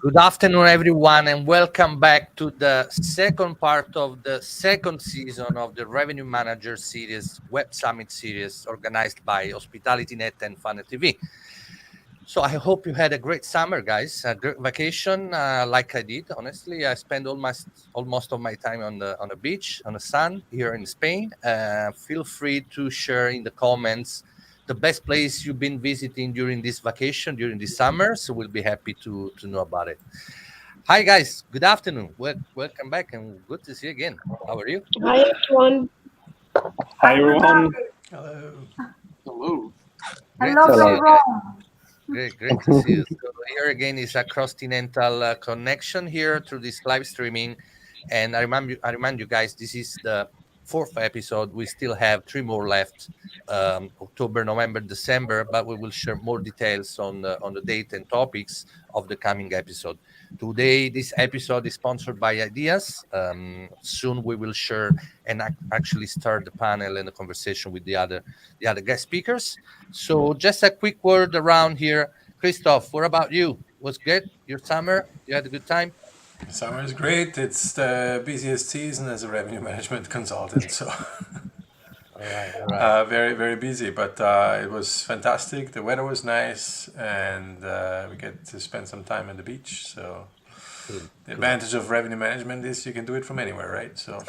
Good afternoon, everyone, and welcome back to the second part of the second season of the Revenue Manager series, Web Summit series, organized by HospitalityNet and Funnel TV. So I hope you had a great summer, guys. A great vacation, like I did. Honestly, I spent almost all my time on the beach, on the sun here in Spain. Feel free to share in the comments the best place you've been visiting during this vacation, during this summer. So we'll be happy to know about it. Hi, guys. Good afternoon. Welcome back and good to see you again. How are you? Hi, everyone. Hi everyone. Hello. Hello. Great Hello to see from you again. Rome. Great to see you. So here again is a cross-continental connection here through this live streaming, and I remind you guys, this is the fourth episode. We still have three more left, October, November, December, but we will share more details on the date and topics of the coming episode. Today, this episode is sponsored by Ideas. Soon we will share and actually start the panel and the conversation with the other guest speakers. So just a quick word around here. Christoph, what about you? Was good? Your summer? You had a good time? Summer is great. It's the busiest season as a revenue management consultant. So All right. very, very busy. But it was fantastic. The weather was nice. And we get to spend some time on the beach. So Good. the advantage of revenue management is you can do it from anywhere, right? So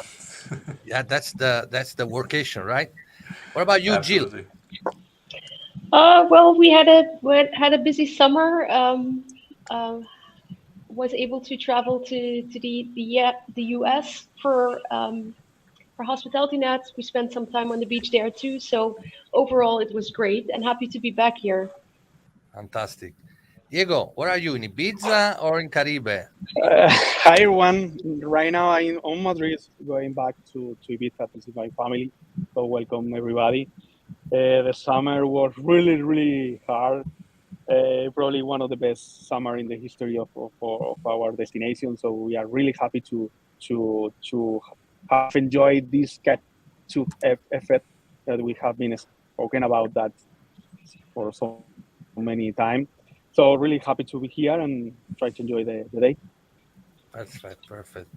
Yeah, that's the workation, right? What about you, Jill? absolutely. Well, we had a busy summer. Was able to travel to the US for Hospitality Net. We spent some time on the beach there too. So overall, it was great, and happy to be back here. Fantastic. Diego, where are you? In Ibiza or in Caribe? Hi everyone. Right now I'm on Madrid, going back to Ibiza to see my family. So welcome everybody. The summer was really hard. Probably one of the best summer in the history of our destination. So we are really happy to have enjoyed this catch-up effect that we have been spoken about that for so many time. So really happy to be here and try to enjoy the day. That's right, perfect.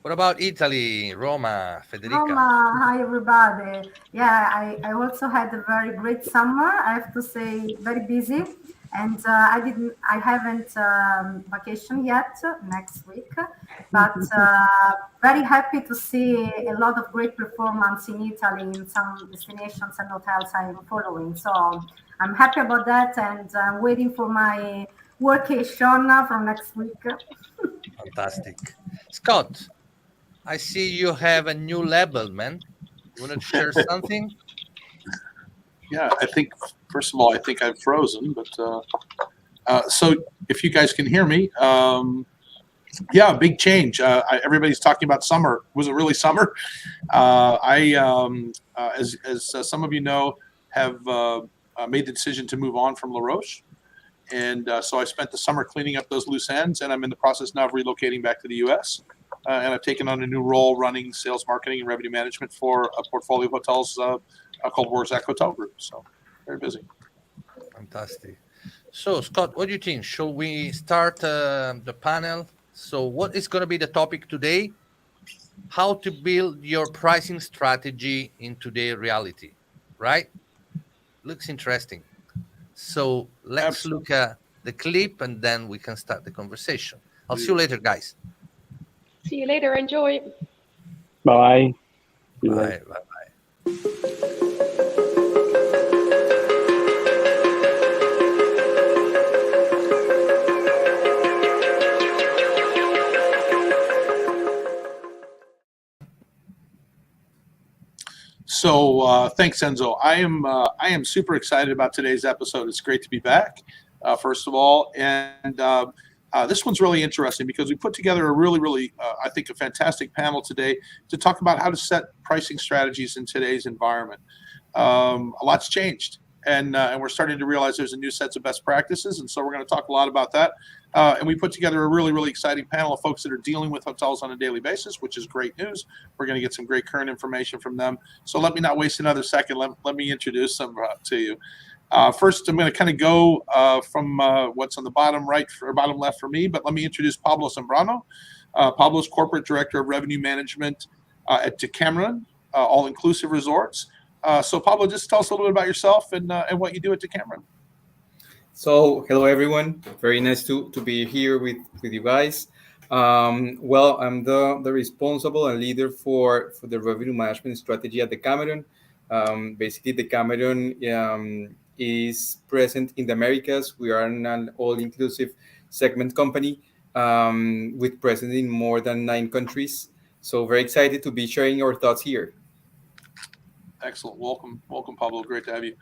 What about Italy, Roma, Federica? Roma, hi everybody. Yeah, I also had a very great summer. I have to say, very busy, and I haven't vacation yet next week, but very happy to see a lot of great performance in Italy in some destinations and hotels I'm following. So I'm happy about that, and I'm waiting for my workation from next week. Fantastic. Scott, I see you have a new label, man. You want to share something? Yeah, I think, first of all, I think I'm frozen, but so if you guys can hear me, yeah, big change. Everybody's talking about summer. Was it really summer? As some of you know, have made the decision to move on from La Roche. And so I spent the summer cleaning up those loose ends, and I'm in the process now of relocating back to the U.S. And I've taken on a new role running sales, marketing, and revenue management for a portfolio of hotels called Warzak Hotel Group. So very busy. Fantastic. So, Scott, what do you think? Shall we start the panel? So, what is going to be the topic today? How to build your pricing strategy in today's reality, right? Looks interesting. So, let's look at the clip and then we can start the conversation. I'll see you later, guys. See you later. Enjoy. Bye. Bye. So thanks, Enzo. I am super excited about today's episode. It's great to be back, first of all, and this one's really interesting because we put together a really, I think, a fantastic panel today to talk about how to set pricing strategies in today's environment. A lot's changed, and we're starting to realize there's a new sets of best practices, and so we're going to talk a lot about that. And we put together a really exciting panel of folks that are dealing with hotels on a daily basis, which is great news. We're going to get some great current information from them. So let me not waste another second. Let me introduce them to you. First, I'm going to kind of go from what's on the bottom right or bottom left for me, but let me introduce Pablo Zambrano. Pablo's Corporate Director of Revenue Management at Decameron, all-inclusive resorts. So Pablo, just tell us a little bit about yourself and what you do at Decameron. So, hello everyone. Very nice to be here with you guys. Well, I'm the responsible and leader for the revenue management strategy at Decameron. Basically, Decameron is present in the Americas. We are an all-inclusive segment company with presence in more than 9 countries. So, very excited to be sharing our thoughts here. Excellent. Welcome, Pablo. Great to have you.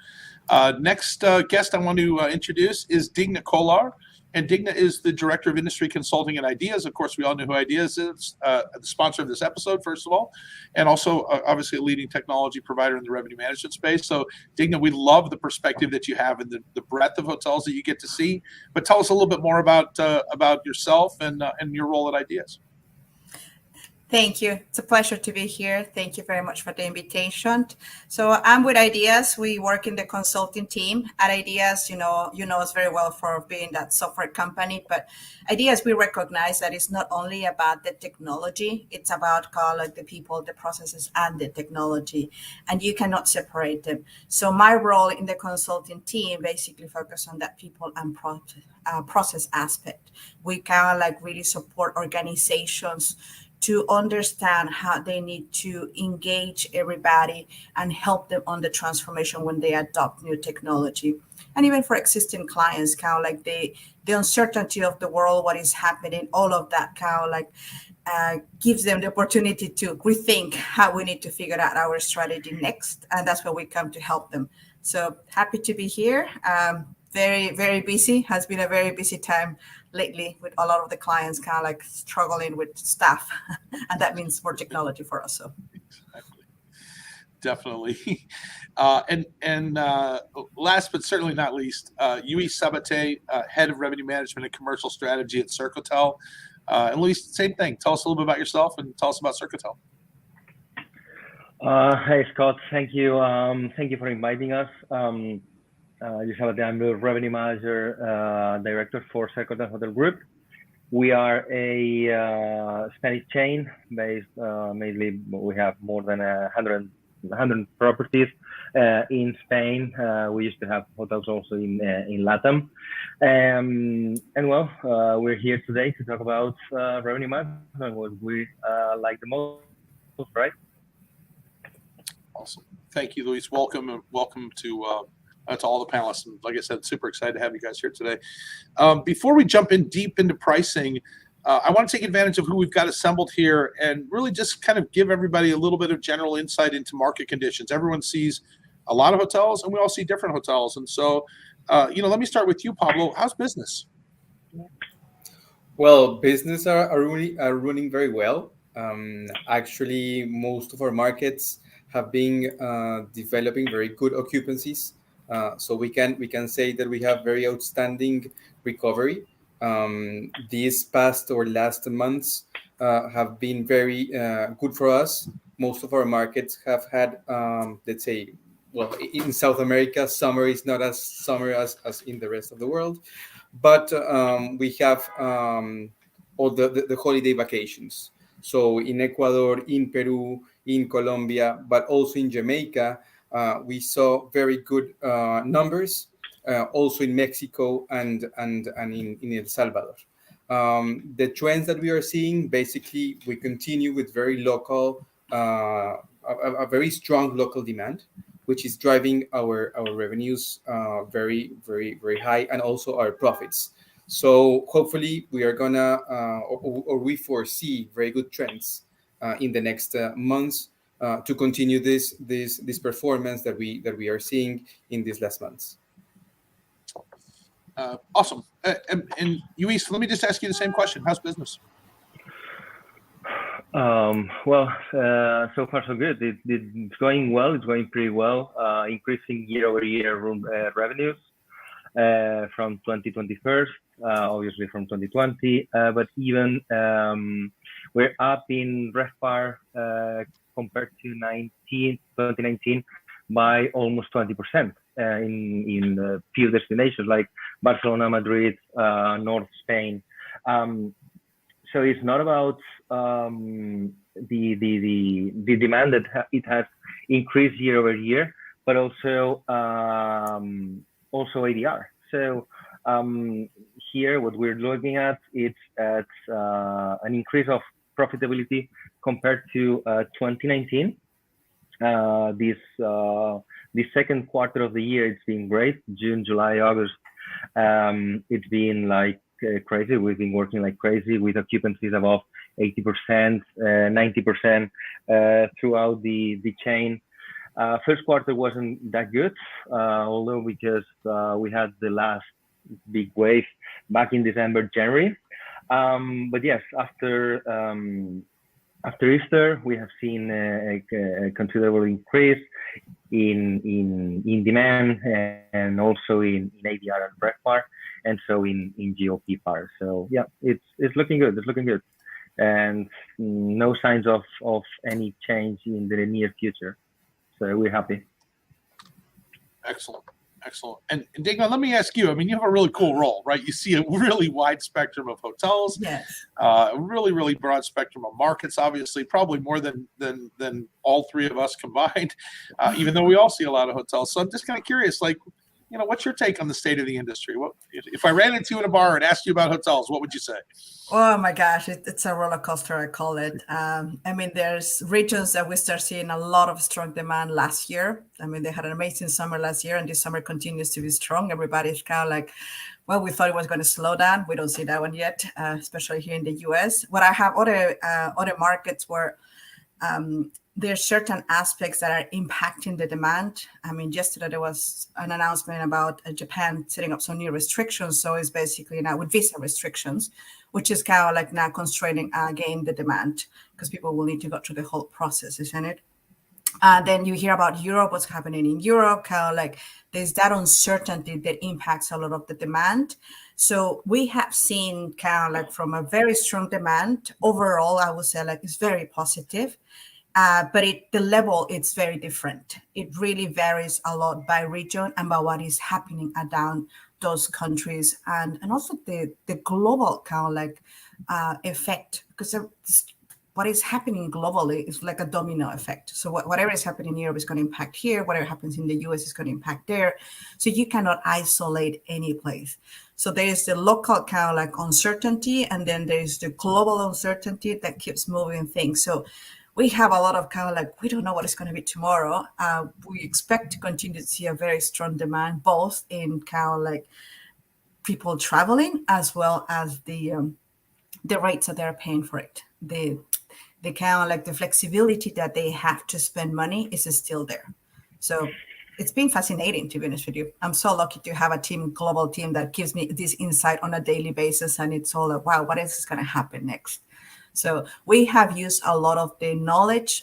Next guest I want to introduce is Digna Kolar. And Digna is the Director of Industry Consulting and Ideas. Of course, we all know who Ideas is, the sponsor of this episode, first of all, and also obviously a leading technology provider in the revenue management space. So Digna, we love the perspective that you have and the breadth of hotels that you get to see. But tell us a little bit more about yourself and your role at Ideas. Thank you. It's a pleasure to be here. Thank you very much for the invitation. So I'm with Ideas. We work in the consulting team at Ideas. You know us very well for being that software company, but Ideas, we recognize that it's not only about the technology, it's about the people, the processes, and the technology, and you cannot separate them. So my role in the consulting team basically focus on that people and process aspect. We really support organizations to understand how they need to engage everybody and help them on the transformation when they adopt new technology. And even for existing clients, the uncertainty of the world, what is happening, all of that gives them the opportunity to rethink how we need to figure out our strategy next. And that's where we come to help them. So happy to be here. Very, very busy. Has been a very busy time lately with a lot of the clients struggling with staff. And that means more technology for us. So Definitely. And last but certainly not least, Luis Sabate, Head of Revenue Management and Commercial Strategy at Circotel. And Luis, same thing. Tell us a little bit about yourself and tell us about Circotel. Hey, Scott. Thank you. Thank you for inviting us. I'm the Revenue Manager, Director for Circotel Hotel Group. We are a Spanish chain based mainly. We have more than 100 properties in Spain. We used to have hotels also in LATAM. We're here today to talk about revenue management, what we like the most, right? Awesome. Thank you, Luis. Welcome to all the panelists. And like I said, super excited to have you guys here today. Before we jump in deep into pricing, I want to take advantage of who we've got assembled here and really just kind of give everybody a little bit of general insight into market conditions. Everyone sees a lot of hotels, and we all see different hotels. And so, let me start with you, Pablo. How's business? Well, business are running very well. Actually, most of our markets have been developing very good occupancies. So we can say that we have very outstanding recovery. These past or last months have been very good for us. Most of our markets have had, let's say, well, in South America, summer is not as summer as in the rest of the world, but we have all the holiday vacations. So in Ecuador, in Peru, in Colombia, but also in Jamaica, we saw very good numbers. Also in Mexico and in El Salvador. The trends that we are seeing, basically, we continue with very local, a very strong local demand, which is driving our revenues very, very, very high, and also our profits. So hopefully we are gonna, or we foresee very good trends in the next months to continue this performance that we are seeing in these last months. Awesome. And Luis, let me just ask you the same question. How's business? So far so good. It's going well. It's going pretty well. Increasing year-over-year room revenues from 2021, obviously from 2020. But even we're up in RevPAR compared to 2019 by almost 20% in a few destinations like Barcelona, Madrid, North Spain. So it's not about the demand that it has increased year over year, but also ADR. So here, what we're looking at is at an increase of profitability compared to 2019. This second quarter of the year, it's been great. June, July, August, it's been like crazy. We've been working like crazy with occupancies above 80%, 90% throughout the chain. First quarter wasn't that good, although because we had the last big wave back in December, January. But yes, after Easter, we have seen a considerable increase in demand and also in ADR and RevPAR, and so in GOP par. So yeah, it's looking good. It's looking good, and no signs of any change in the near future. So we're happy. Excellent. Excellent. And Dagon, let me ask you, I mean, you have a really cool role, right? You see a really wide spectrum of hotels, Yes. A really, really broad spectrum of markets, obviously, probably more than all three of us combined, even though we all see a lot of hotels. So I'm just kind of curious, like, you know, what's your take on the state of the industry? What if I ran into you in a bar and asked you about hotels, what would you say? Oh my gosh, it's a roller coaster, I call it. I mean, there's regions that we start seeing a lot of strong demand last year. I mean, they had an amazing summer last year, and this summer continues to be strong. Everybody's kind of like, well, we thought it was going to slow down. We don't see that one yet, especially here in the US. But I have other markets where there's certain aspects that are impacting the demand. I mean, yesterday there was an announcement about Japan setting up some new restrictions. So it's basically now with visa restrictions, which is kind of like now constraining again the demand because people will need to go through the whole process, isn't it? Then you hear about Europe, what's happening in Europe, kind of like there's that uncertainty that impacts a lot of the demand. So we have seen kind of like from a very strong demand overall, I would say like it's very positive. But the level, it's very different. It really varies a lot by region and by what is happening down those countries and also the global kind of like effect, because what is happening globally is like a domino effect. So whatever is happening in Europe is going to impact here. Whatever happens in the US is going to impact there. So you cannot isolate any place. So there is the local kind of like uncertainty, and then there's the global uncertainty that keeps moving things. So we have a lot of kind of like, we don't know what it's going to be tomorrow. We expect to continue to see a very strong demand, both in kind of like people traveling as well as the rates that they're paying for it. The kind of like the flexibility that they have to spend money is still there. So it's been fascinating, to be honest with you. I'm so lucky to have a global team that gives me this insight on a daily basis. And it's all like, wow, what is going to happen next? So we have used a lot of the knowledge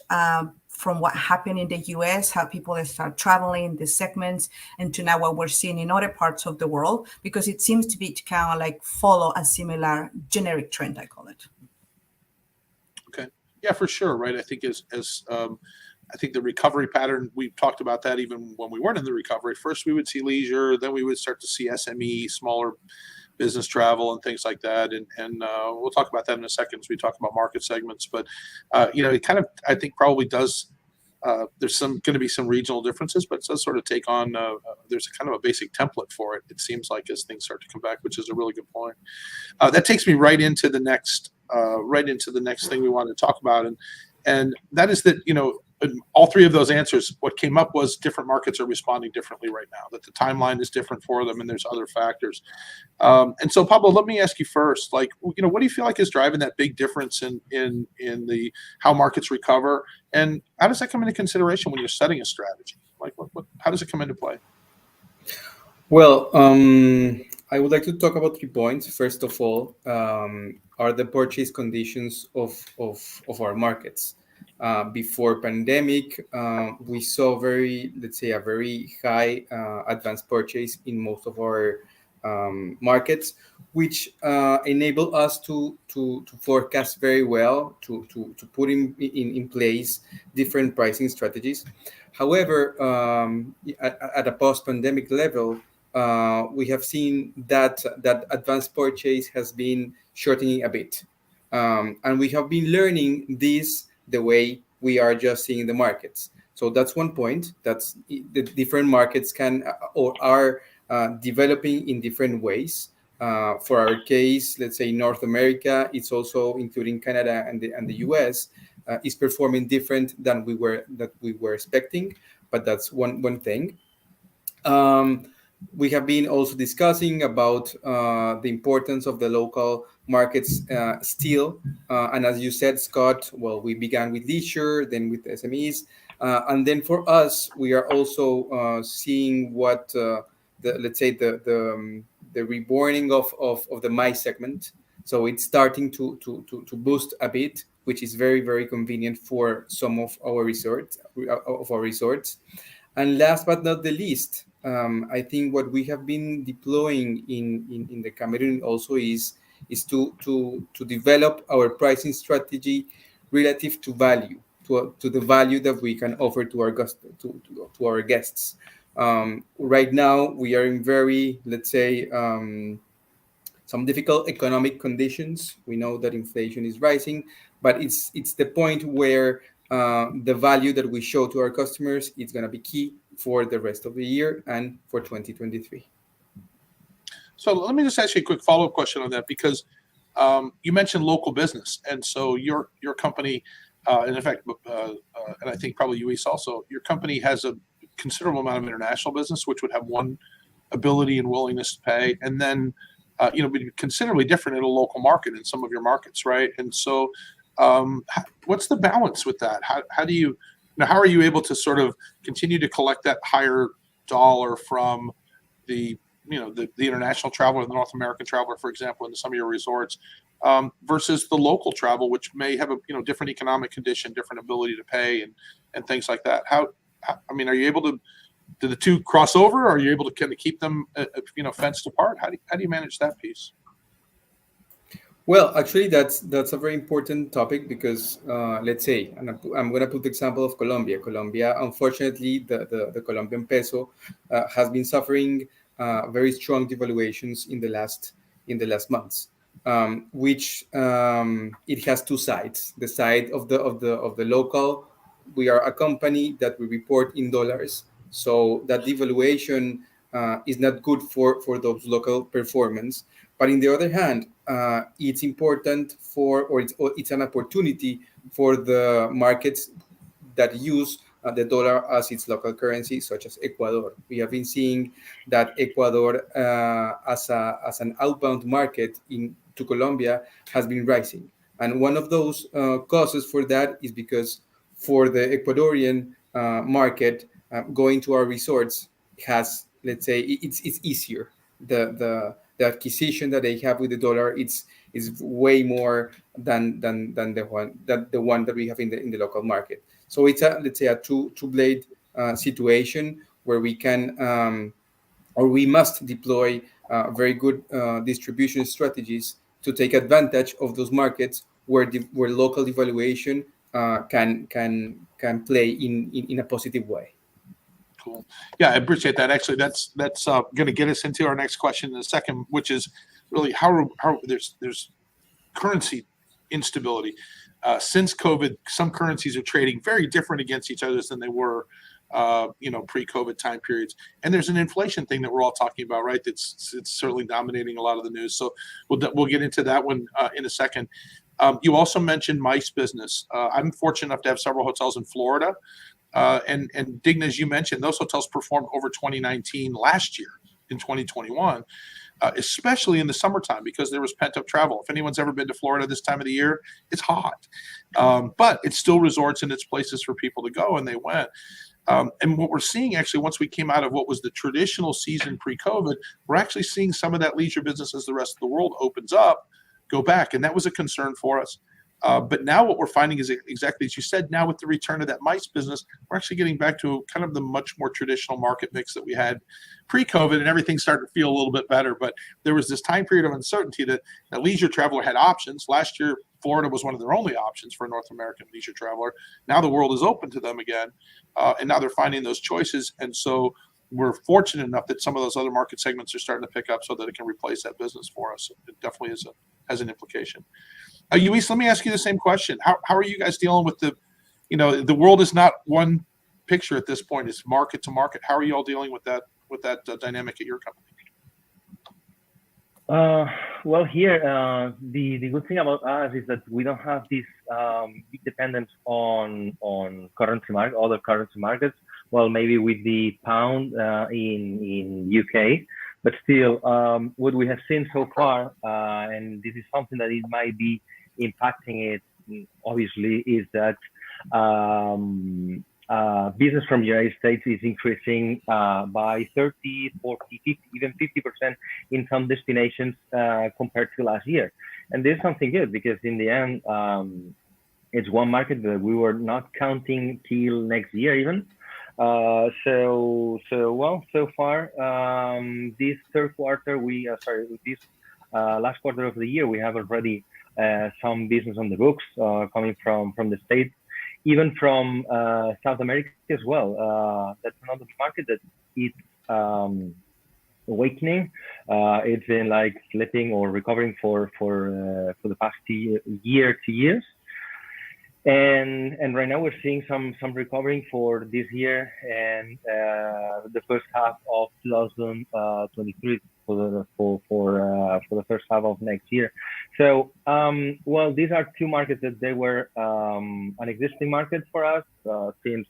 from what happened in the US, how people start traveling, the segments, and to now what we're seeing in other parts of the world, because it seems to be to kind of like follow a similar generic trend, I call it. Okay. Yeah, for sure. Right. I think I think the recovery pattern, we've talked about that even when we weren't in the recovery. First, we would see leisure, then we would start to see SME, smaller business travel and things like that. And we'll talk about that in a second as we talk about market segments. But, you know, it kind of, I think probably does, there's going to be some regional differences, but it does sort of take on, there's kind of a basic template for it, it seems like, as things start to come back, which is a really good point. That takes me right into the next thing we want to talk about. And that is that, you know, in all three of those answers, what came up was different markets are responding differently right now, that the timeline is different for them, and there's other factors. And so, Pablo, let me ask you first, like, you know, what do you feel like is driving that big difference in the how markets recover, and how does that come into consideration when you're setting a strategy? Like, how does it come into play? Well, I would like to talk about 3 points. First of all, are the purchase conditions of our markets. Before pandemic, we saw a very high advanced purchase in most of our markets, which enable us to forecast very well, to put in place different pricing strategies. However, at a post-pandemic level, we have seen that advanced purchase has been shortening a bit, and we have been learning this the way we are just seeing the markets. So that's one point. That's the different markets can or are developing in different ways. For our case, let's say North America, it's also including Canada and the US, is performing different than we were expecting. But that's one thing. We have been also discussing about the importance of the local markets still. And as you said, Scott, well, we began with leisure, then with SMEs. And then for us, we are also seeing what let's say the reborning of the MICE segment. So it's starting to boost a bit, which is very, very convenient for some of our resorts. And last but not the least, I think what we have been deploying in the Cameroon also is to develop our pricing strategy relative to value, to the value that we can offer to our guests. Right now, we are in very, let's say, some difficult economic conditions. We know that inflation is rising, but it's the point where the value that we show to our customers is going to be key for the rest of the year and for 2023. So let me just ask you a quick follow-up question on that, because you mentioned local business, and so your company, and in fact, and I think probably UES also, your company has a considerable amount of international business, which would have one ability and willingness to pay, and then be considerably different in a local market in some of your markets, right? And so, what's the balance with that? How do you, how are you able to sort of continue to collect that higher dollar from the international traveler, the North American traveler, for example, into some of your resorts, versus the local travel, which may have a different economic condition, different ability to pay, and things like that? How are you able to? Do the two cross over? Or are you able to kind of keep them, fenced apart? How do you manage that piece? Well, actually, that's a very important topic because let's say, and I'm going to put the example of Colombia. Colombia, unfortunately, the Colombian peso has been suffering very strong devaluations in the last months, which it has two sides. The side of the local, we are a company that we report in dollars, so that devaluation is not good for those local performance. But on the other hand, it's important it's an opportunity for the markets that use the dollar as its local currency, such as Ecuador. We have been seeing that Ecuador, as an outbound market to Colombia, has been rising. And one of those causes for that is because for the Ecuadorian market, going to our resorts has, let's say, it's easier. The acquisition that they have with the dollar is way more than the one that we have in the local market. So it's let's say a two blade situation where we can or we must deploy very good distribution strategies to take advantage of those markets where local devaluation can play in a positive way. Cool. Yeah, I appreciate that. Actually, that's going to get us into our next question in a second, which is really how there's currency instability. Since COVID, some currencies are trading very different against each other than they were, pre-COVID time periods. And there's an inflation thing that we're all talking about, right? It's certainly dominating a lot of the news. So we'll get into that one in a second. You also mentioned MICE business. I'm fortunate enough to have several hotels in Florida. And Digna, as you mentioned, those hotels performed over 2019 last year in 2021, especially in the summertime because there was pent-up travel. If anyone's ever been to Florida this time of the year, it's hot. But it's still resorts and it's places for people to go, and they went. And what we're seeing actually, once we came out of what was the traditional season pre-COVID, we're actually seeing some of that leisure business as the rest of the world opens up, go back. And that was a concern for us. But now what we're finding is exactly as you said, now with the return of that MICE business, we're actually getting back to kind of the much more traditional market mix that we had pre-COVID, and everything started to feel a little bit better. But there was this time period of uncertainty that a leisure traveler had options. Last year, Florida was one of their only options for a North American leisure traveler. Now the world is open to them again, and now they're finding those choices. And so we're fortunate enough that some of those other market segments are starting to pick up so that it can replace that business for us. It definitely has an implication. Luis, let me ask you the same question. How are you guys dealing with the world is not one picture at this point, it's market to market. How are you all dealing with that dynamic at your company? Well, here, the good thing about us is that we don't have this big dependence on other currency markets. Well, maybe with the pound in UK, but still, what we have seen so far, and this is something that it might be impacting it, obviously, is that business from the United States is increasing by 30, 40, 50, even 50% in some destinations compared to last year. And this is something good because in the end, it's one market that we were not counting till next year even. So far, this third quarter, this last quarter of the year, we have already some business on the books coming from the States, even from South America as well. That's another market that it's awakening. It's been like slipping or recovering for the past year, 2 years. And right now we're seeing some recovering for this year and the first half of 2023 for the first half of next year. So well, these are two markets that they were an existing market for us since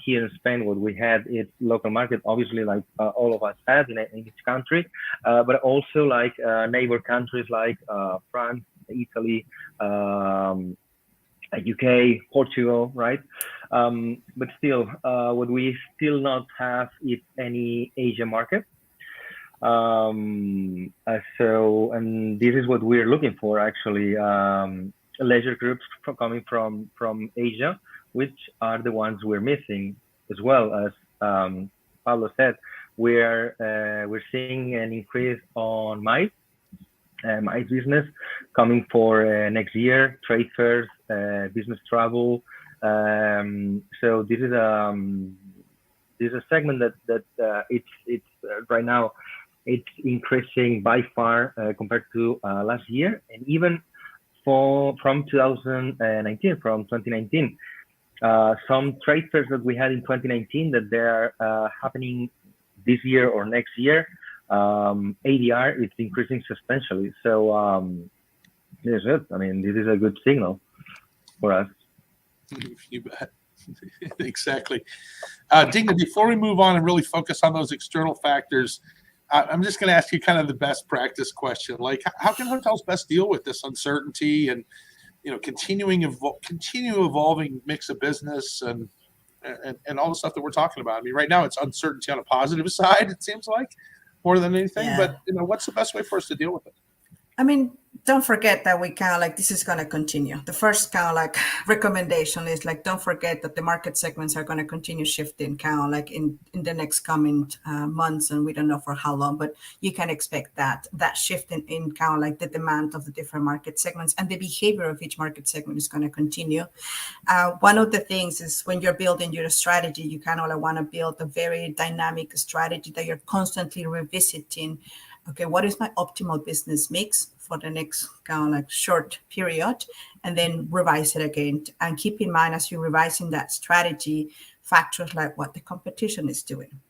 here in Spain what we had is local market, obviously like all of us had in each country, but also like neighbor countries like France, Italy, UK, Portugal, right? But still, what we still not have is any Asia market. So, and this is what we're looking for actually, leisure groups coming from Asia, which are the ones we're missing, as well as Pablo said. We're seeing an increase on MICE business coming for next year, trade fairs, business travel. So this is a segment that it's right now it's increasing by far compared to last year, and even from 2019. Some trade fairs that we had in 2019 that they are happening this year or next year. ADR it's increasing substantially. So this is it. I mean, this is a good signal for us. You bet. Exactly. Digna, before we move on and really focus on those external factors, I'm just going to ask you kind of the best practice question. Like, how can hotels best deal with this uncertainty and, continue evolving mix of business and all the stuff that we're talking about? I mean, right now it's uncertainty on a positive side, it seems like, more than anything. Yeah. But, what's the best way for us to deal with it? I mean, don't forget that we kind of like, this is going to continue. The first kind of like recommendation is like, don't forget that the market segments are going to continue shifting kind of like in the next coming months. And we don't know for how long, but you can expect that shift in kind of like the demand of the different market segments and the behavior of each market segment is going to continue. One of the things is when you're building your strategy, you kind of like want to build a very dynamic strategy that you're constantly revisiting. Okay, what is my optimal business mix for the next kind of like short period, and then revise it again. And keep in mind as you're revising that strategy, factors like what the competition is doing.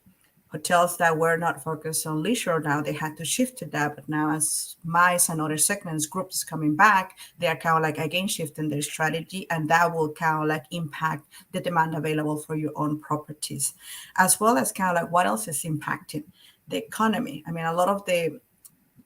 Hotels that were not focused on leisure now, they had to shift to that. But now as MICE and other segments, groups coming back, they are kind of like again shifting their strategy, and that will kind of like impact the demand available for your own properties, as well as kind of like what else is impacting the economy. I mean, a lot of the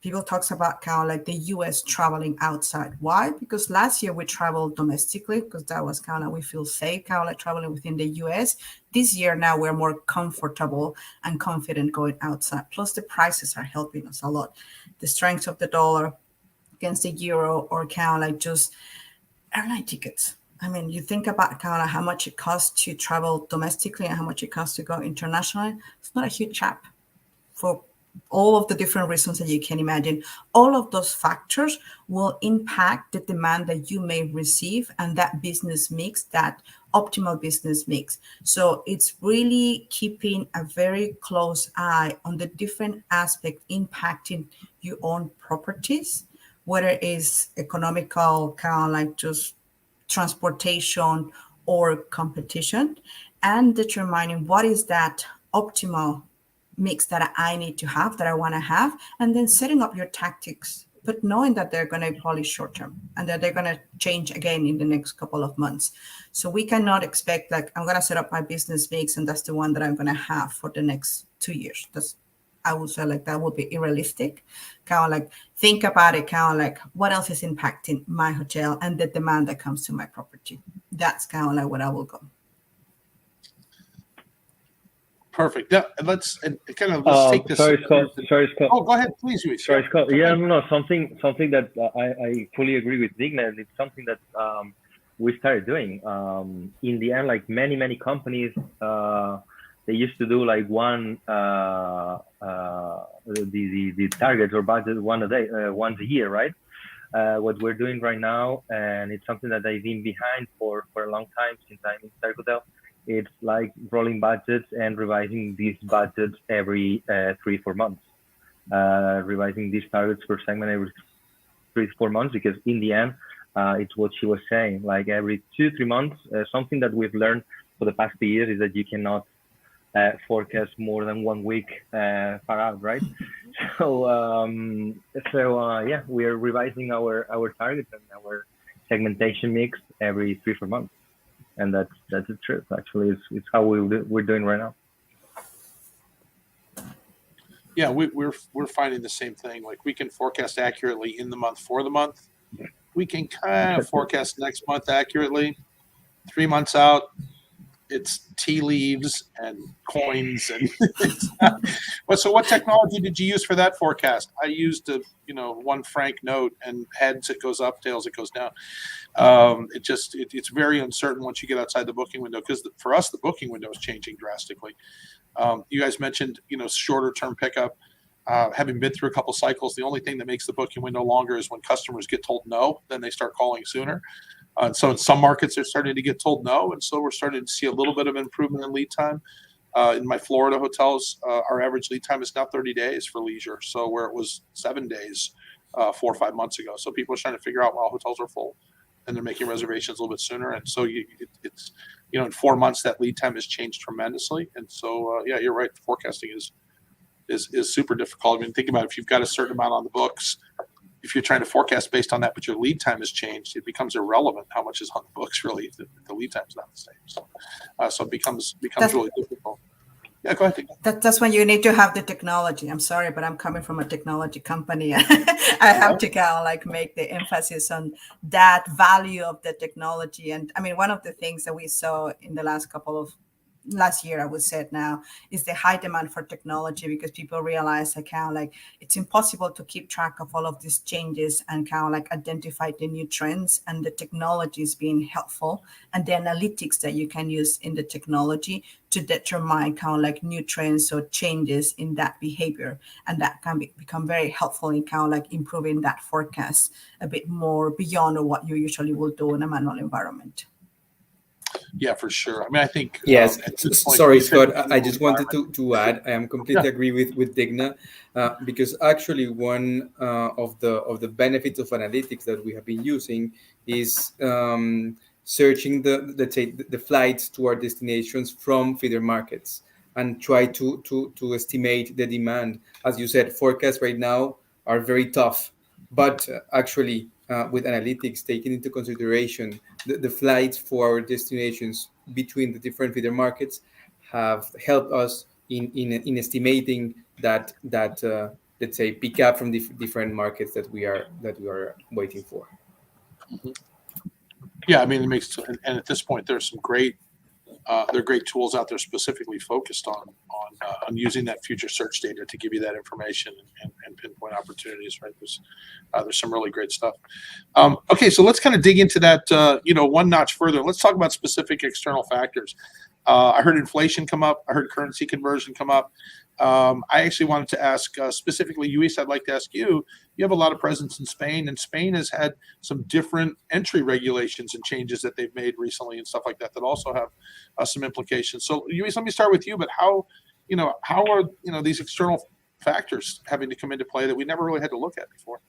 people talks about kind of like the US traveling outside. Why? Because last year we traveled domestically because that was kind of, we feel safe, kind of like traveling within the US. This year now we're more comfortable and confident going outside. Plus the prices are helping us a lot. The strength of the dollar against the euro, or kind of like just airline tickets. I mean, you think about kind of how much it costs to travel domestically and how much it costs to go internationally. It's not a huge gap for all of the different reasons that you can imagine. All of those factors will impact the demand that you may receive and that business mix, that optimal business mix. So it's really keeping a very close eye on the different aspects impacting your own properties, whether it is economical, kind of like just transportation or competition, and determining what is that optimal mix that I need to have, that I want to have, and then setting up your tactics, but knowing that they're going to be probably short term and that they're going to change again in the next couple of months. So we cannot expect like, I'm going to set up my business mix and that's the one that I'm going to have for the next 2 years. I would say like that would be unrealistic. Kind of like think about it, kind of like what else is impacting my hotel and the demand that comes to my property. That's kind of like what I will go. Perfect. Yeah, let's take this. Sorry, Scott. Oh, go ahead, please, Luis. Sorry, Scott. Yeah, no, something that I fully agree with Digna. It's something that we started doing. In the end, like many companies, they used to do like one the targets or budget once a year, right? What we're doing right now, and it's something that I've been behind for a long time since I'm in Star Hotel. It's like rolling budgets and revising these budgets every 3-4 months. Revising these targets per segment every 3-4 months, because in the end, it's what she was saying. Like every 2-3 months, something that we've learned for the past 2 years is that you cannot forecast more than 1 week far out, right? So yeah, we are revising our targets and our segmentation mix every 3-4 months. And that's the truth. Actually, it's how we're doing right now. Yeah, we're finding the same thing. Like we can forecast accurately in the month for the month. We can kind of forecast next month accurately. 3 months out, it's tea leaves and coins and. So, what technology did you use for that forecast? I used a £1 note, and heads it goes up, tails it goes down. It's very uncertain once you get outside the booking window, because for us the booking window is changing drastically. You guys mentioned shorter term pickup. Having been through a couple cycles, the only thing that makes the booking window longer is when customers get told no, then they start calling sooner. So in some markets they're starting to get told no, and so we're starting to see a little bit of improvement in lead time. In my Florida hotels, our average lead time is now 30 days for leisure, so where it was 7 days 4 or 5 months ago. So people are trying to figure out, well, hotels are full, and they're making reservations a little bit sooner. And so it's in 4 months that lead time has changed tremendously. And so yeah, you're right. Forecasting is super difficult. I mean, think about it, if you've got a certain amount on the books, if you're trying to forecast based on that, but your lead time has changed, it becomes irrelevant how much is on the books. Really, the lead time is not the same. So it becomes really difficult. Yeah, go ahead. That's when you need to have the technology. I'm sorry, but I'm coming from a technology company. I have to kind of like make the emphasis on that value of the technology. And I mean, one of the things that we saw in the last year, I would say now, is the high demand for technology, because people realize that kind of like it's impossible to keep track of all of these changes and kind of like identify the new trends, and the technology is being helpful, and the analytics that you can use in the technology to determine kind of like new trends or changes in that behavior, and that can become very helpful in kind of like improving that forecast a bit more beyond what you usually will do in a manual environment. Yeah, for sure. I mean, I think yes. Sorry, Scott. I just wanted to add. I am completely agree with Digna, because actually one of the benefits of analytics that we have been using is searching the flights to our destinations from feeder markets and try to estimate the demand. As you said, forecasts right now are very tough, but actually with analytics taking into consideration the flights for our destinations between the different feeder markets have helped us in estimating that let's say pick up from different markets that we are waiting for. Mm-hmm. Yeah, I mean, it makes, and at this point there's some great there are great tools out there specifically focused on using that future search data to give you that information and pinpoint opportunities. Right? There's some really great stuff. Okay, so let's kind of dig into that one notch further. Let's talk about specific external factors. I heard inflation come up. I heard currency conversion come up. I actually wanted to ask specifically, Luis, I'd like to ask you. You have a lot of presence in Spain, and Spain has had some different entry regulations and changes that they've made recently and stuff like that also have some implications. So, Luis, let me start with you. But how are these external factors having to come into play that we never really had to look at before?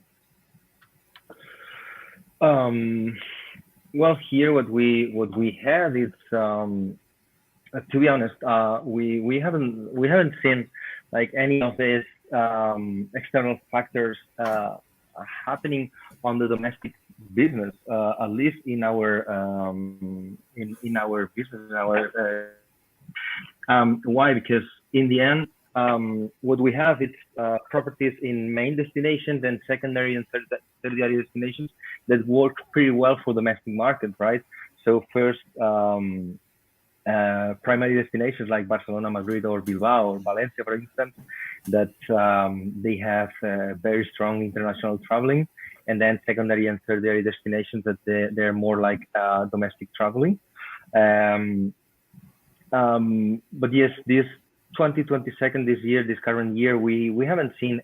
Well, here what we have is, to be honest, we haven't seen like any of these external factors happening on the domestic business, at least in our in our business. Why? Because in the end, what we have is properties in main destinations and secondary and tertiary destinations that work pretty well for domestic market, right? So first, primary destinations like Barcelona, Madrid, or Bilbao, or Valencia, for instance, that they have very strong international traveling, and then secondary and tertiary destinations that they're more like domestic traveling. But yes, this 2022, this current year, we haven't seen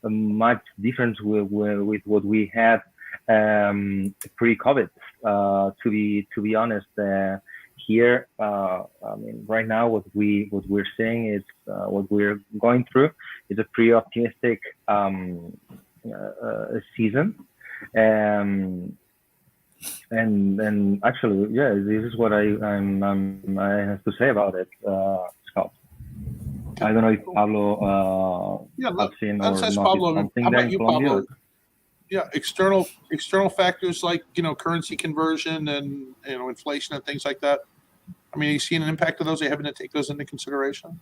much difference with what we had pre-COVID. To be honest, here, I mean, right now, what we're seeing is what we're going through is a pretty optimistic season, and actually, yeah, this is what I have to say about it, Scott. I don't know if Pablo has seen or noticed something how there about in you, Colombia. Pablo? Yeah, external factors like currency conversion and inflation and things like that. I mean, are you seeing an impact of those? Are you having to take those into consideration?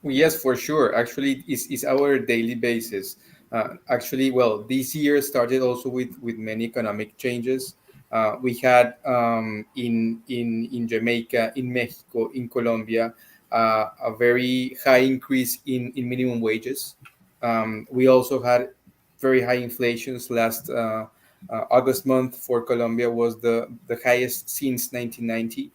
Yes, for sure. Actually, it's our daily basis. Actually, well, this year started also with many economic changes. We had in Jamaica, in Mexico, in Colombia, a very high increase in minimum wages. We also had very high inflations. Last August month for Colombia was the highest since 1990.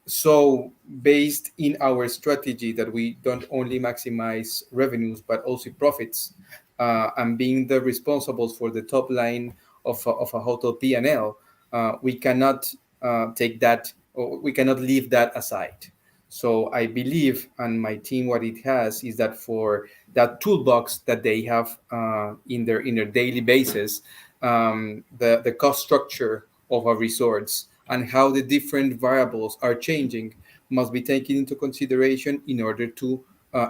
So based in our strategy that we don't only maximize revenues but also profits, and being the responsibles for the top line of a hotel P&L, we cannot take that, or we cannot leave that aside. So I believe, and my team, what it has is that for that toolbox that they have in their daily basis, the cost structure of our resorts and how the different variables are changing must be taken into consideration in order to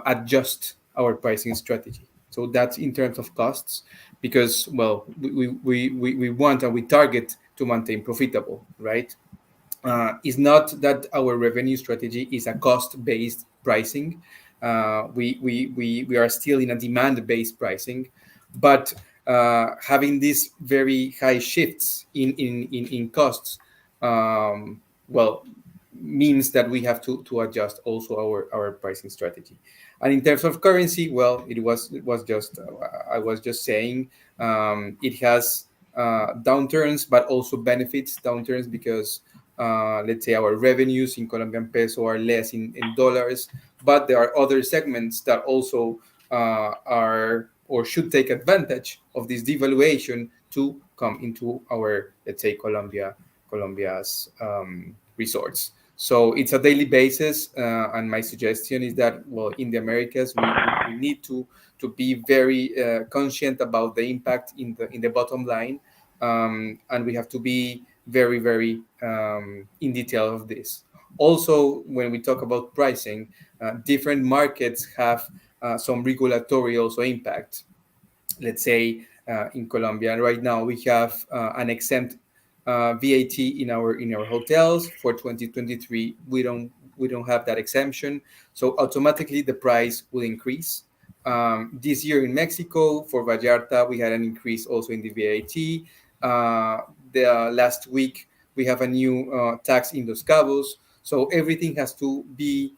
adjust our pricing strategy. So that's in terms of costs, because, well, we want and we target to maintain profitable, right? It's not that our revenue strategy is a cost-based pricing. We are still in a demand-based pricing, but having these very high shifts in costs, well, means that we have to adjust also our pricing strategy. And in terms of currency, well, it was just I was just saying, it has downturns, but also benefits downturns because let's say our revenues in Colombian peso are less in dollars, but there are other segments that also are or should take advantage of this devaluation to come into our, let's say, Colombia's resorts. So it's a daily basis, and my suggestion is that, well, in the Americas, we need to be very conscient about the impact in the bottom line, and we have to be very, very in detail of this. Also, when we talk about pricing, different markets have some regulatory also impact. Let's say in Colombia right now we have an exempt VAT in our hotels. For 2023 we don't have that exemption, so automatically the price will increase. This year in Mexico for Vallarta we had an increase also in the VAT. The last week we have a new tax in Los Cabos. So everything has to be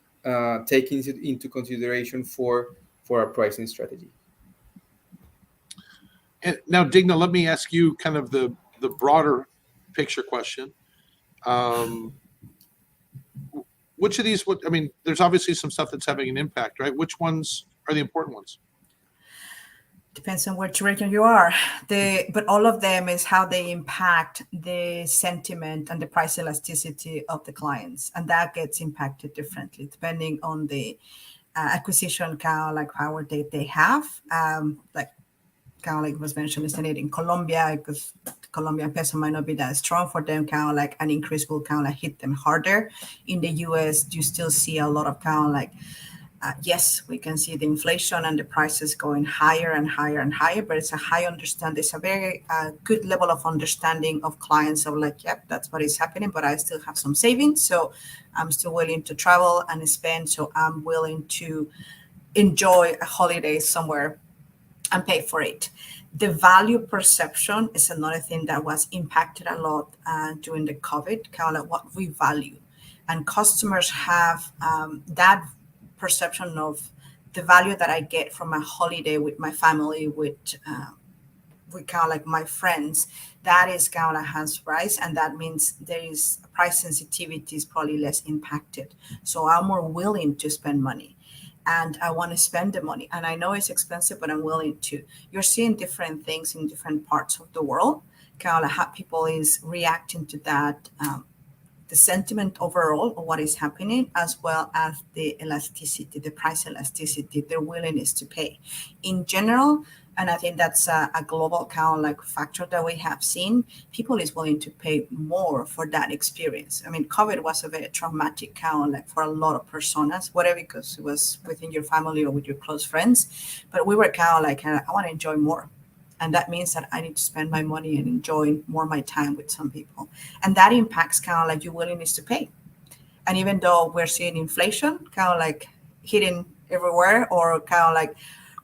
taken into consideration for our pricing strategy. And now, Digna, let me ask you kind of the broader picture question. Which of these, I mean, there's obviously some stuff that's having an impact, right? Which ones are the important ones? Depends on which region you are. But all of them is how they impact the sentiment and the price elasticity of the clients. And that gets impacted differently depending on the acquisition kind of like power they have. Like kind of like was mentioned, isn't it, in Colombia, because the Colombian peso might not be that strong for them, kind of like an increase will kind of like hit them harder. In the US, you still see a lot of kind of like, yes, we can see the inflation and the prices going higher and higher and higher, but it's a high understanding. It's a very good level of understanding of clients of like, yep, that's what is happening, but I still have some savings. So I'm still willing to travel and spend. So I'm willing to enjoy a holiday somewhere and pay for it. The value perception is another thing that was impacted a lot during the COVID, kind of like what we value. And customers have that perception of the value that I get from a holiday with my family, with kind of like my friends. That is kind of has price, and that means there is price sensitivity is probably less impacted. So I'm more willing to spend money. And I want to spend the money. And I know it's expensive, but I'm willing to. You're seeing different things in different parts of the world. Kind of how people is reacting to that, the sentiment overall of what is happening, as well as the elasticity, the price elasticity, their willingness to pay. In general, and I think that's a global kind of like factor that we have seen, people is willing to pay more for that experience. I mean, COVID was a very traumatic kind of like for a lot of personas, whatever, because it was within your family or with your close friends. But we were kind of like, I want to enjoy more. And that means that I need to spend my money and enjoy more my time with some people. And that impacts kind of like your willingness to pay. And even though we're seeing inflation kind of like hitting everywhere, or kind of like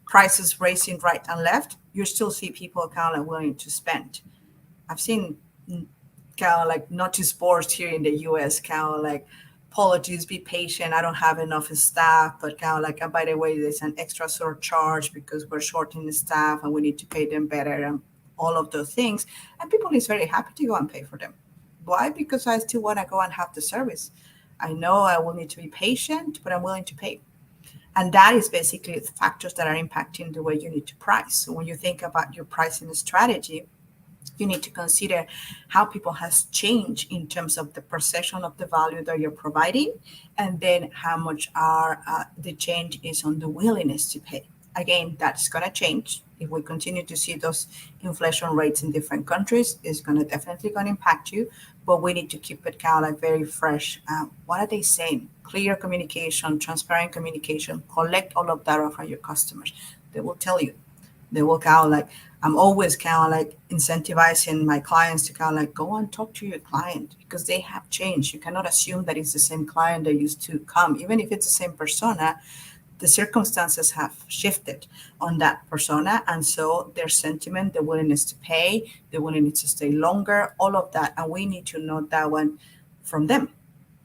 prices raising right and left, you still see people kind of like willing to spend. I've seen kind of like notice boards here in the US, kind of like, apologies, be patient, I don't have enough staff, but kind of like, by the way, there's an extra surcharge because we're shorting the staff and we need to pay them better, and all of those things. And people is very happy to go and pay for them. Why? Because I still want to go and have the service. I know I will need to be patient, but I'm willing to pay. And that is basically the factors that are impacting the way you need to price. So when you think about your pricing strategy, you need to consider how people has changed in terms of the perception of the value that you're providing, and then how much the change is on the willingness to pay. Again, that's going to change. If we continue to see those inflation rates in different countries, it's going to definitely going to impact you, but we need to keep it kind of like very fresh. What are they saying? Clear communication, transparent communication, collect all of that from your customers. They will tell you. They will kind of like, I'm always kind of like incentivizing my clients to kind of like go and talk to your client, because they have changed. You cannot assume that it's the same client that used to come. Even if it's the same persona, the circumstances have shifted on that persona. And so their sentiment, the willingness to pay, the willingness to stay longer, all of that. And we need to know that one from them.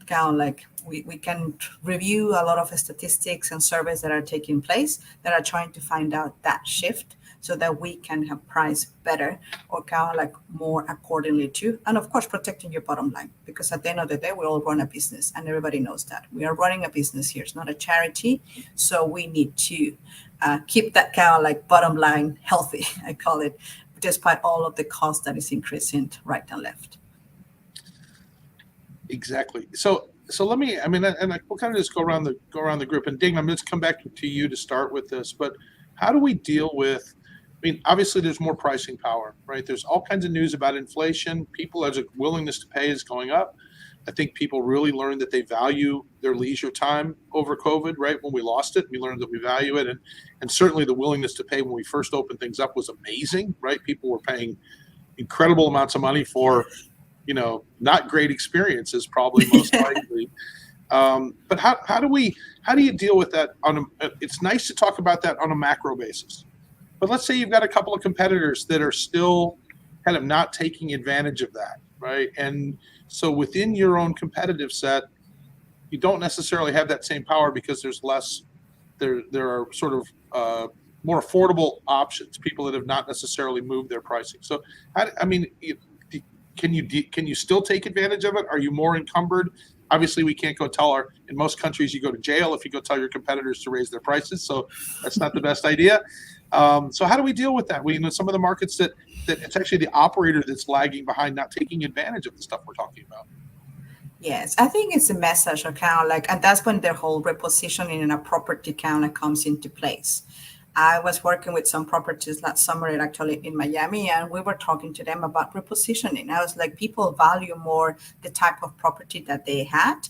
Kind of like we can review a lot of statistics and surveys that are taking place that are trying to find out that shift, so that we can have price better or kind of like more accordingly too. And of course, protecting your bottom line, because at the end of the day, we all run a business and everybody knows that. We are running a business here. It's not a charity. So we need to keep that kind of like bottom line healthy, I call it, despite all of the cost that is increasing right and left. Exactly. So let me, I mean, and we'll kind of just go around the group. And Ding, I'm going to come back to you to start with this, but how do we deal with, I mean, obviously there's more pricing power, right? There's all kinds of news about inflation. People, as a willingness to pay is going up. I think people really learned that they value their leisure time over COVID, right? When we lost it, we learned that we value it. And certainly the willingness to pay when we first opened things up was amazing, right? People were paying incredible amounts of money for, not great experiences, probably most likely. But how do you deal with that? It's nice to talk about that on a macro basis. But let's say you've got a couple of competitors that are still kind of not taking advantage of that, right? And so within your own competitive set, you don't necessarily have that same power because there's less. There are sort of more affordable options. People that have not necessarily moved their pricing. So, I mean, can you still take advantage of it? Are you more encumbered? Obviously, we can't go tell in most countries you go to jail if you go tell your competitors to raise their prices. So that's not the best idea. So how do we deal with that? Some of the markets that it's actually the operator that's lagging behind, not taking advantage of the stuff we're talking about. Yes, I think it's a message account, like, and that's when the whole repositioning in a property account comes into place. I was working with some properties last summer, actually in Miami, and we were talking to them about repositioning. I was like, people value more the type of property that they had,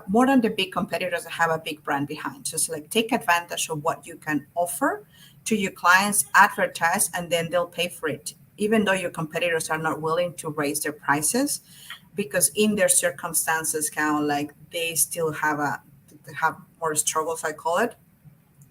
more than the big competitors that have a big brand behind. So it's like, take advantage of what you can offer to your clients, advertise, and then they'll pay for it, even though your competitors are not willing to raise their prices, because in their circumstances, kind of like they still have more struggles, I call it.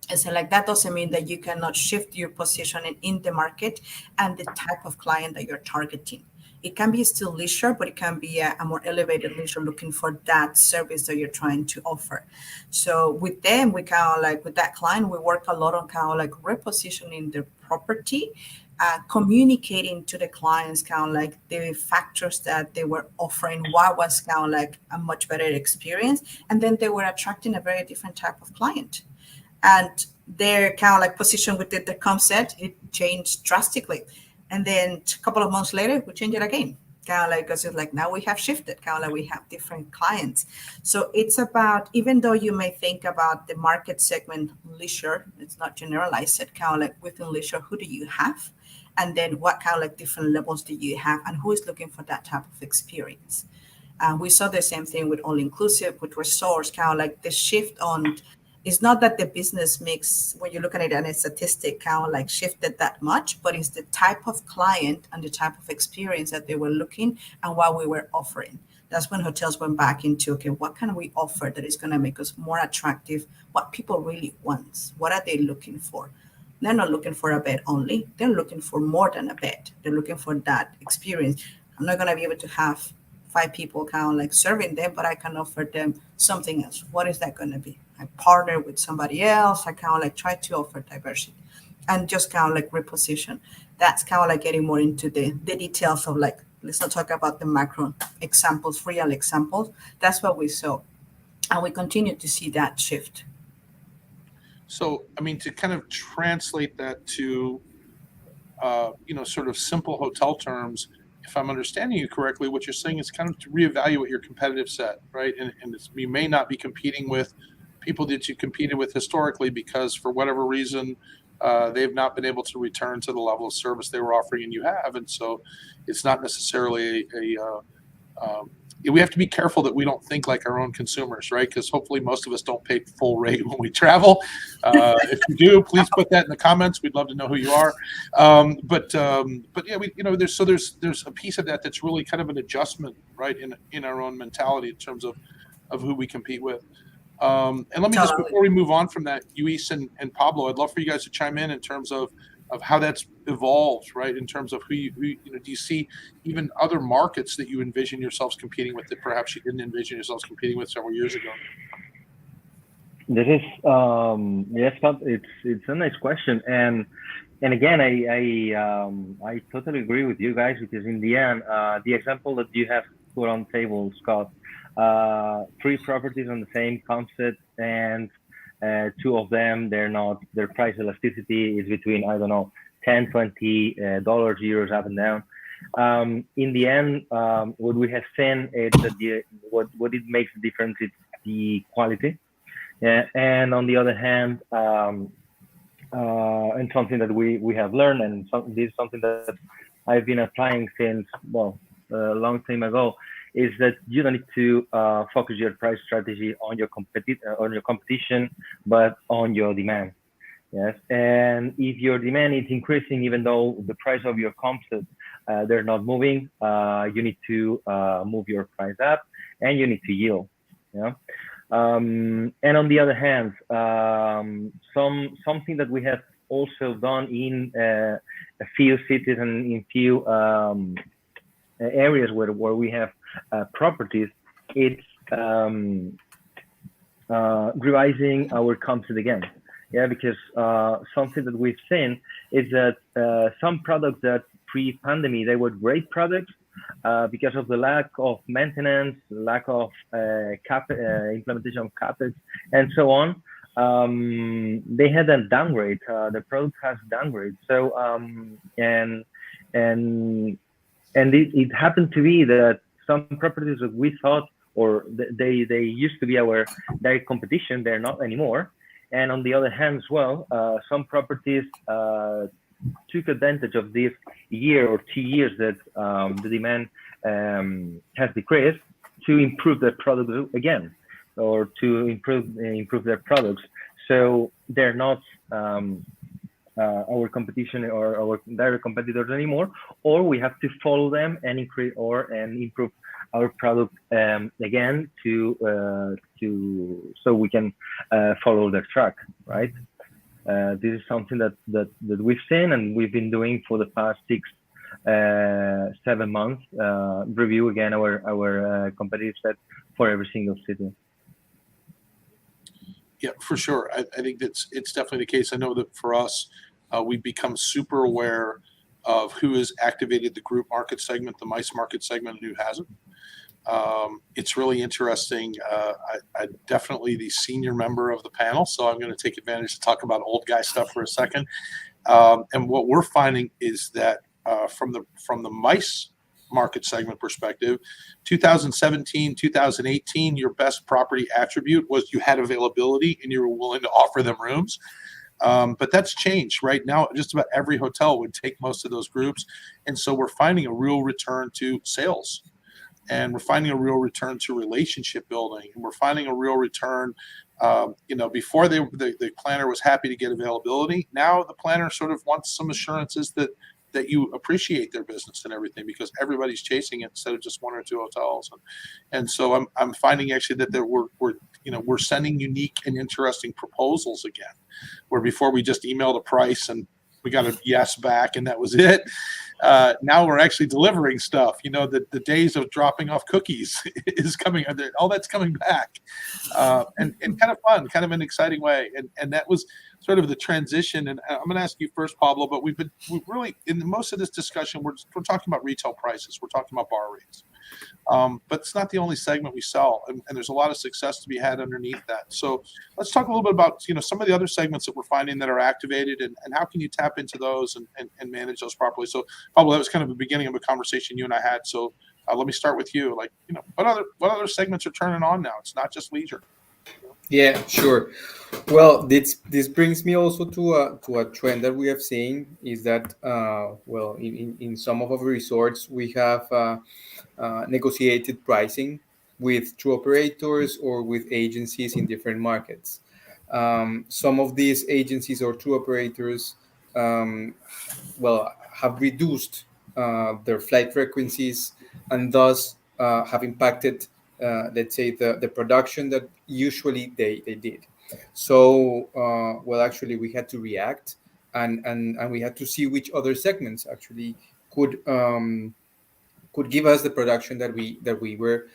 And so like that doesn't mean that you cannot shift your positioning in the market and the type of client that you're targeting. It can be still leisure, but it can be a more elevated leisure looking for that service that you're trying to offer. So with them, we kind of like with that client, we work a lot on kind of like repositioning the property, communicating to the clients kind of like the factors that they were offering, what was kind of like a much better experience. And then they were attracting a very different type of client. And their kind of like position with the comp set, it changed drastically. And then a couple of months later, we change it again. Kind of like, because it's like now we have shifted, kind of like we have different clients. So it's about, even though you may think about the market segment leisure, it's not generalized, it kind of like within leisure, who do you have? And then what kind of like different levels do you have? And who is looking for that type of experience? We saw the same thing with all-inclusive, with resorts, kind of like the shift on, it's not that the business mix, when you look at it and a statistic, kind of like shifted that much, but it's the type of client and the type of experience that they were looking and what we were offering. That's when hotels went back into, okay, what can we offer that is going to make us more attractive? What people really want? What are they looking for? They're not looking for a bed only. They're looking for more than a bed. They're looking for that experience. I'm not going to be able to have 5 people kind of like serving them, but I can offer them something else. What is that going to be? I partner with somebody else. I kind of like try to offer diversity and just kind of like reposition. That's kind of like getting more into the details of like, let's not talk about the macro examples, real examples. That's what we saw. And we continue to see that shift. So, I mean, to kind of translate that to, sort of simple hotel terms, if I'm understanding you correctly, what you're saying is kind of to reevaluate your competitive set, right? And you may not be competing with people that you competed with historically because for whatever reason, they've not been able to return to the level of service they were offering and you have. And so it's not necessarily we have to be careful that we don't think like our own consumers, right? Because hopefully most of us don't pay full rate when we travel. If you do, please put that in the comments. We'd love to know who you are. But yeah, there's a piece of that that's really kind of an adjustment, right, in our own mentality in terms of who we compete with. And let me just, before we move on from that, Luis and Pablo, I'd love for you guys to chime in terms of how that's evolved, right? In terms of who do you see even other markets that you envision yourselves competing with that perhaps you didn't envision yourselves competing with several years ago? This is yes, Scott. It's a nice question, and again, I totally agree with you guys because in the end, the example that you have put on the table, Scott, 3 properties on the same concept and 2 of them, their price elasticity is between, I don't know, $10, $20, euros up and down. In the end, what we have seen is that what it makes the difference is the quality. And on the other hand, and something that we have learned, and this is something that I've been applying since, a long time ago, is that you don't need to focus your price strategy on your competition, but on your demand. Yes, and if your demand is increasing, even though the price of your concept they're not moving, you need to move your price up, and you need to yield. Yeah. And on the other hand, something that we have also done in a few cities and in few areas where we have properties, it's revising our concept again. Yeah, because something that we've seen is that some products that pre-pandemic they were great products because of the lack of maintenance, lack of implementation of capex, and so on. They had a downgrade. The product has downgrade. So and it happened to be that some properties that we thought or they used to be our direct competition, they're not anymore. And on the other hand as well, some properties took advantage of this year or 2 years that the demand has decreased to improve their product again, or to improve their products. So they're not our competition or our direct competitors anymore, or we have to follow them and increase and improve our product again to so we can follow their track, right? This is something that we've seen and we've been doing for the past 6-7 months. Review again our competitive set for every single city. Yeah, for sure. I think it's definitely the case. I know that for us, we've become super aware of who has activated the group market segment, the MICE market segment, and who hasn't. It's really interesting. I definitely the senior member of the panel, so I'm going to take advantage to talk about old guy stuff for a second. And what we're finding is that from the MICE market segment perspective, 2017, 2018, your best property attribute was you had availability and you were willing to offer them rooms. But that's changed right now. Just about every hotel would take most of those groups. And so we're finding a real return to sales. And we're finding a real return to relationship building. And we're finding a real return, before the planner was happy to get availability. Now the planner sort of wants some assurances that you appreciate their business and everything, because everybody's chasing it instead of just one or two hotels. And so I'm finding actually that we're sending unique and interesting proposals again, where before we just emailed a price and we got a yes back and that was it. Now we're actually delivering stuff. The days of dropping off cookies is coming. All that's coming back, and kind of fun, kind of an exciting way. And that was sort of the transition. And I'm going to ask you first, Pablo. But we've really in most of this discussion we're talking about retail prices. We're talking about bar rates. But it's not the only segment we sell, and there's a lot of success to be had underneath that. So let's talk a little bit about some of the other segments that we're finding that are activated, and how can you tap into those and manage those properly. So Pablo, that was kind of the beginning of a conversation you and I had. So let me start with you. What other segments are turning on now? It's not just leisure. Yeah, sure. Well, this brings me also to a trend that we have seen is that in some of our resorts we have negotiated pricing with tour operators or with agencies in different markets. Some of these agencies or tour operators have reduced their flight frequencies and thus have impacted let's say the production that usually they did. So actually we had to react and we had to see which other segments actually could give us the production that we were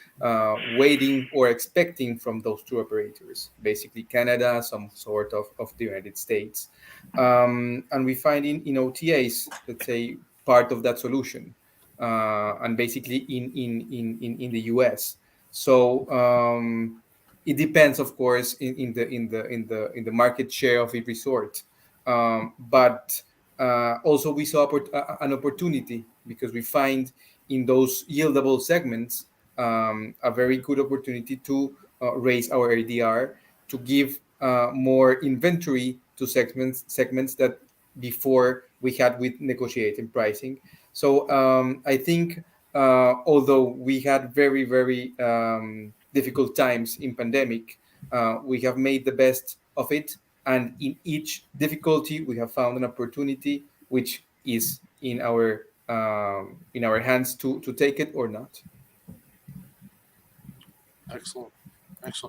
waiting or expecting from those two operators, basically Canada, some sort of the United States, and we find in OTAs, let's say, part of that solution, and basically in the US. So it depends, of course, in the market share of a resort, but also we saw an opportunity because we find in those yieldable segments a very good opportunity to raise our ADR, to give more inventory to segments that before we had with negotiating pricing. So I think although we had very, very difficult times in pandemic, we have made the best of it. And in each difficulty, we have found an opportunity, which is in our hands to take it or not. Excellent.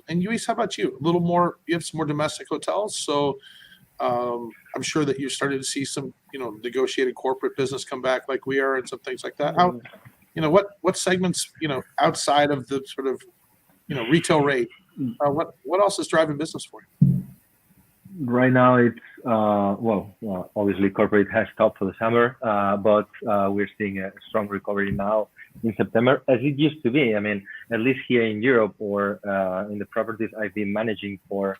And Luis, how about you? A little more. You have some more domestic hotels, so I'm sure that you're starting to see some, negotiated corporate business come back like we are, and some things like that. How, what segments, outside of the sort of, retail rate, What else is driving business for you? Right now, it's obviously corporate has stopped for the summer, but we're seeing a strong recovery now in September, as it used to be. I mean, at least here in Europe or in the properties I've been managing for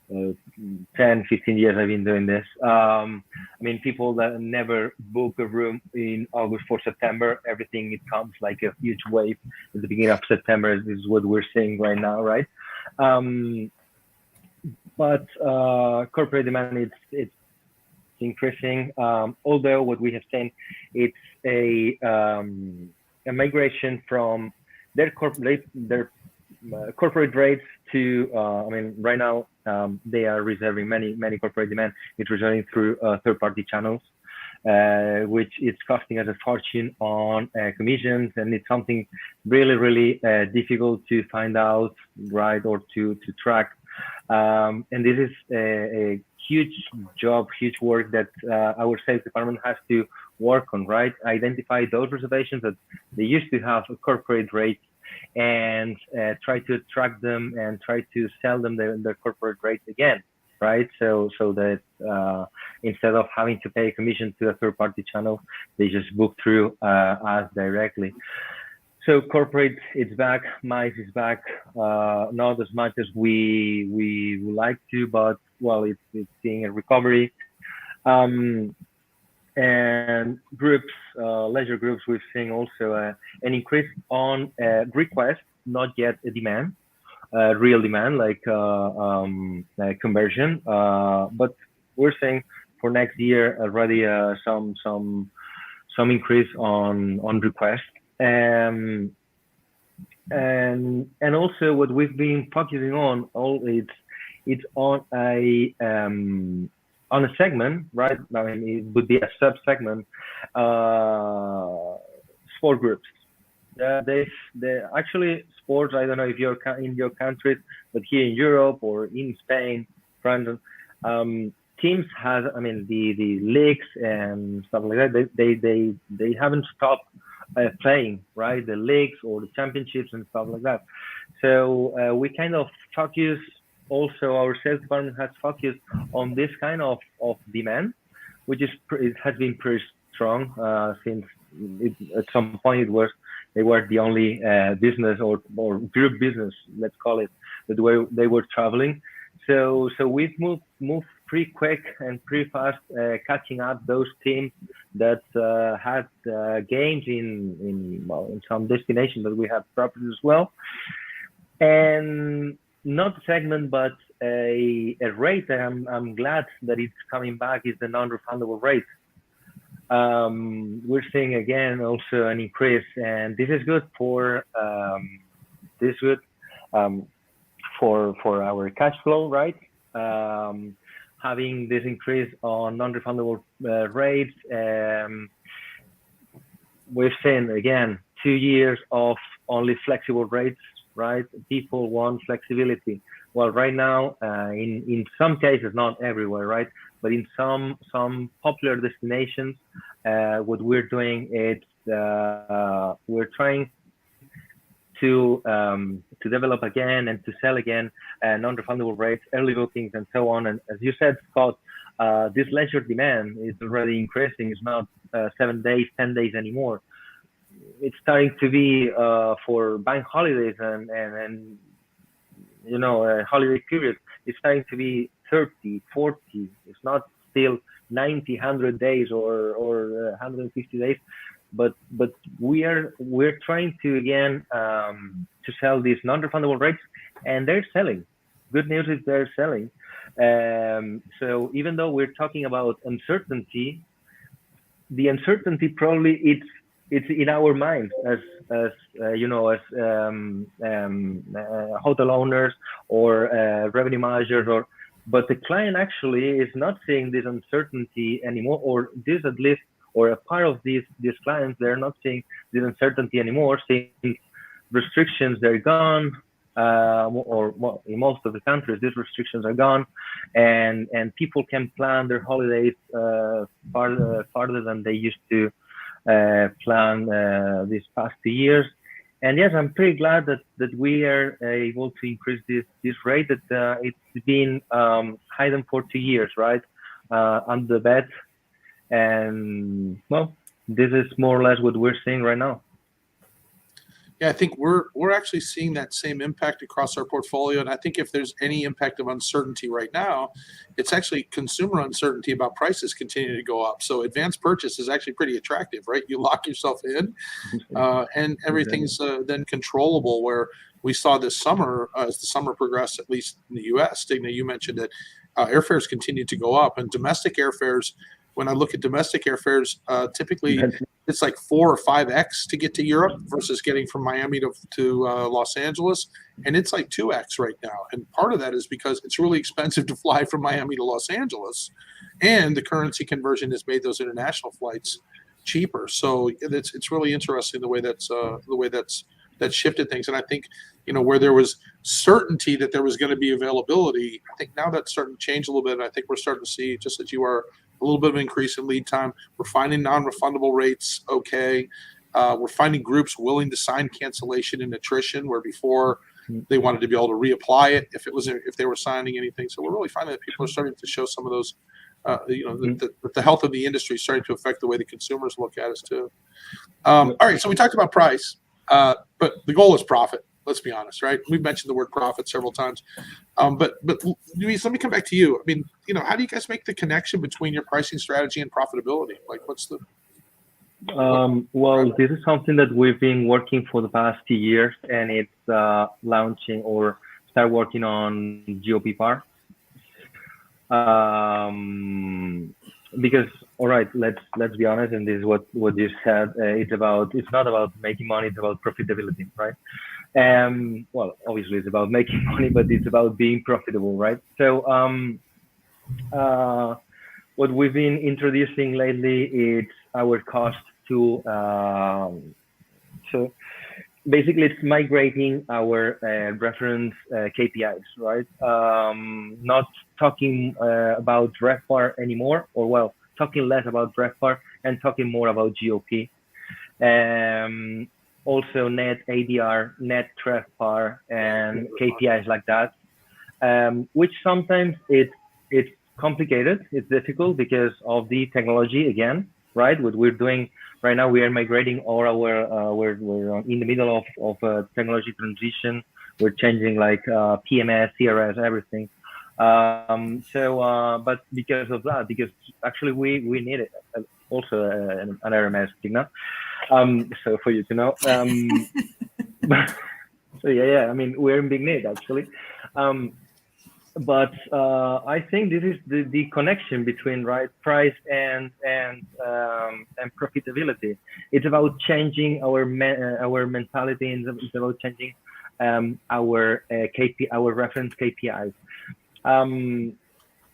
10, 15 years I've been doing this. I mean, people that never book a room in August for September, everything, it comes like a huge wave at the beginning of September. This is what we're seeing right now, right? But corporate demand, it's increasing. Although what we have seen, it's a migration from their corporate rates to, I mean, right now they are reserving many corporate demand. It's reserving through third-party channels, which is costing us a fortune on commissions, and it's something really difficult to find out, right, or to track. And this is a huge job, huge work that our sales department has to work on, right? Identify those reservations that they used to have a corporate rate and try to attract them and try to sell them their corporate rates again, right? So that instead of having to pay a commission to a third-party channel, they just book through us directly. So corporate, it's back. MICE is back. Not as much as we would like to, but well, it's seeing a recovery. And groups, leisure groups, we've seen also an increase on request, not yet a demand, real demand like conversion. But we're seeing for next year already some increase on request. And also what we've been focusing on, it's on a segment, right? I mean, it would be a sub-segment, sport groups. Actually sports, I don't know if you're in your countries, but here in Europe or in Spain, France, teams has, I mean, the leagues and stuff like that, they haven't stopped playing, right? The leagues or the championships and stuff like that. So we kind of focus, also our sales department has focused on this kind of demand, which is it has been pretty strong since at some point they were the only business or group business, let's call it, that they were traveling. So we've moved pretty quick and pretty fast, catching up those teams that had games in some destinations that we have properties as well, and not a segment but a rate. I'm glad that it's coming back is the non-refundable rate. We're seeing again also an increase, and this is good for our cash flow, right? Having this increase on non-refundable rates, we've seen again 2 years of only flexible rates, right? People want flexibility. Well, right now, in some cases, not everywhere, right? But in some popular destinations, what we're doing is we're trying to develop again and to sell again non-refundable rates, early bookings, and so on. And as you said, Scott, this leisure demand is already increasing. It's not 7 days, 10 days anymore. It's starting to be for bank holidays and you know, holiday period. It's starting to be 30, 40. It's not still 90, 100 days or 150 days. But we're trying to again to sell these non-refundable rates, and they're selling. Good news is they're selling. So even though we're talking about uncertainty, the uncertainty probably it's in our minds as you know, as hotel owners or revenue managers, but the client actually is not seeing this uncertainty anymore, or this at least. Or a part of these clients, they're not seeing this uncertainty anymore, since restrictions, they're gone, or well, in most of the countries, these restrictions are gone, and people can plan their holidays farther than they used to plan these past 2 years. And yes, I'm pretty glad that we are able to increase this rate. That it's been hidden for 2 years, right? Under the bed, and well, this is more or less what we're seeing right now. Yeah, I think we're actually seeing that same impact across our portfolio. And I think if there's any impact of uncertainty right now, it's actually consumer uncertainty about prices continuing to go up. So advanced purchase is actually pretty attractive, right? You lock yourself in, and everything's then controllable. Where we saw this summer, as the summer progressed, at least in the U.S., Stigna, you mentioned that airfares continued to go up, and domestic airfares. When I look at domestic airfares, typically it's like 4 or 5x to get to Europe versus getting from Miami to Los Angeles, and it's like 2x right now. And part of that is because it's really expensive to fly from Miami to Los Angeles, and the currency conversion has made those international flights cheaper. So it's really interesting the way that's shifted things. And I think, where there was certainty that there was going to be availability, I think now that's starting to change a little bit. And I think we're starting to see, just as you are, a little bit of an increase in lead time. We're finding non-refundable rates okay. We're finding groups willing to sign cancellation and attrition, where before they wanted to be able to reapply it if they were signing anything. So we're really finding that people are starting to show some of those, the health of the industry is starting to affect the way the consumers look at us too. All right, so we talked about price, but the goal is profit. Let's be honest, right? We've mentioned the word profit several times. But Luis, let me come back to you. I mean, how do you guys make the connection between your pricing strategy and profitability? Like, what's the... Well, this is something that we've been working for the past 2 years, and it's launching or start working on GOP par. Because, all right, let's be honest, and this is what you said. It's not about making money; it's about profitability, right? Well, obviously it's about making money, but it's about being profitable, right? So what we've been introducing lately is our cost to so basically it's migrating our reference KPIs, right? Not talking about RevPAR anymore, or well, talking less about RevPAR and talking more about GOP. Also net ADR, net TRevPAR, and KPIs like that, which sometimes it's complicated, it's difficult because of the technology again, right? What we're doing right now, we are migrating all our, we're in the middle of a technology transition. We're changing like PMS, CRS, everything. But because of that, because actually we need it, also an RMS signal. So for you to know, so yeah, I mean, we're in big need actually. But I think this is the connection between price and profitability. It's about changing our mentality, and it's about changing our reference KPIs.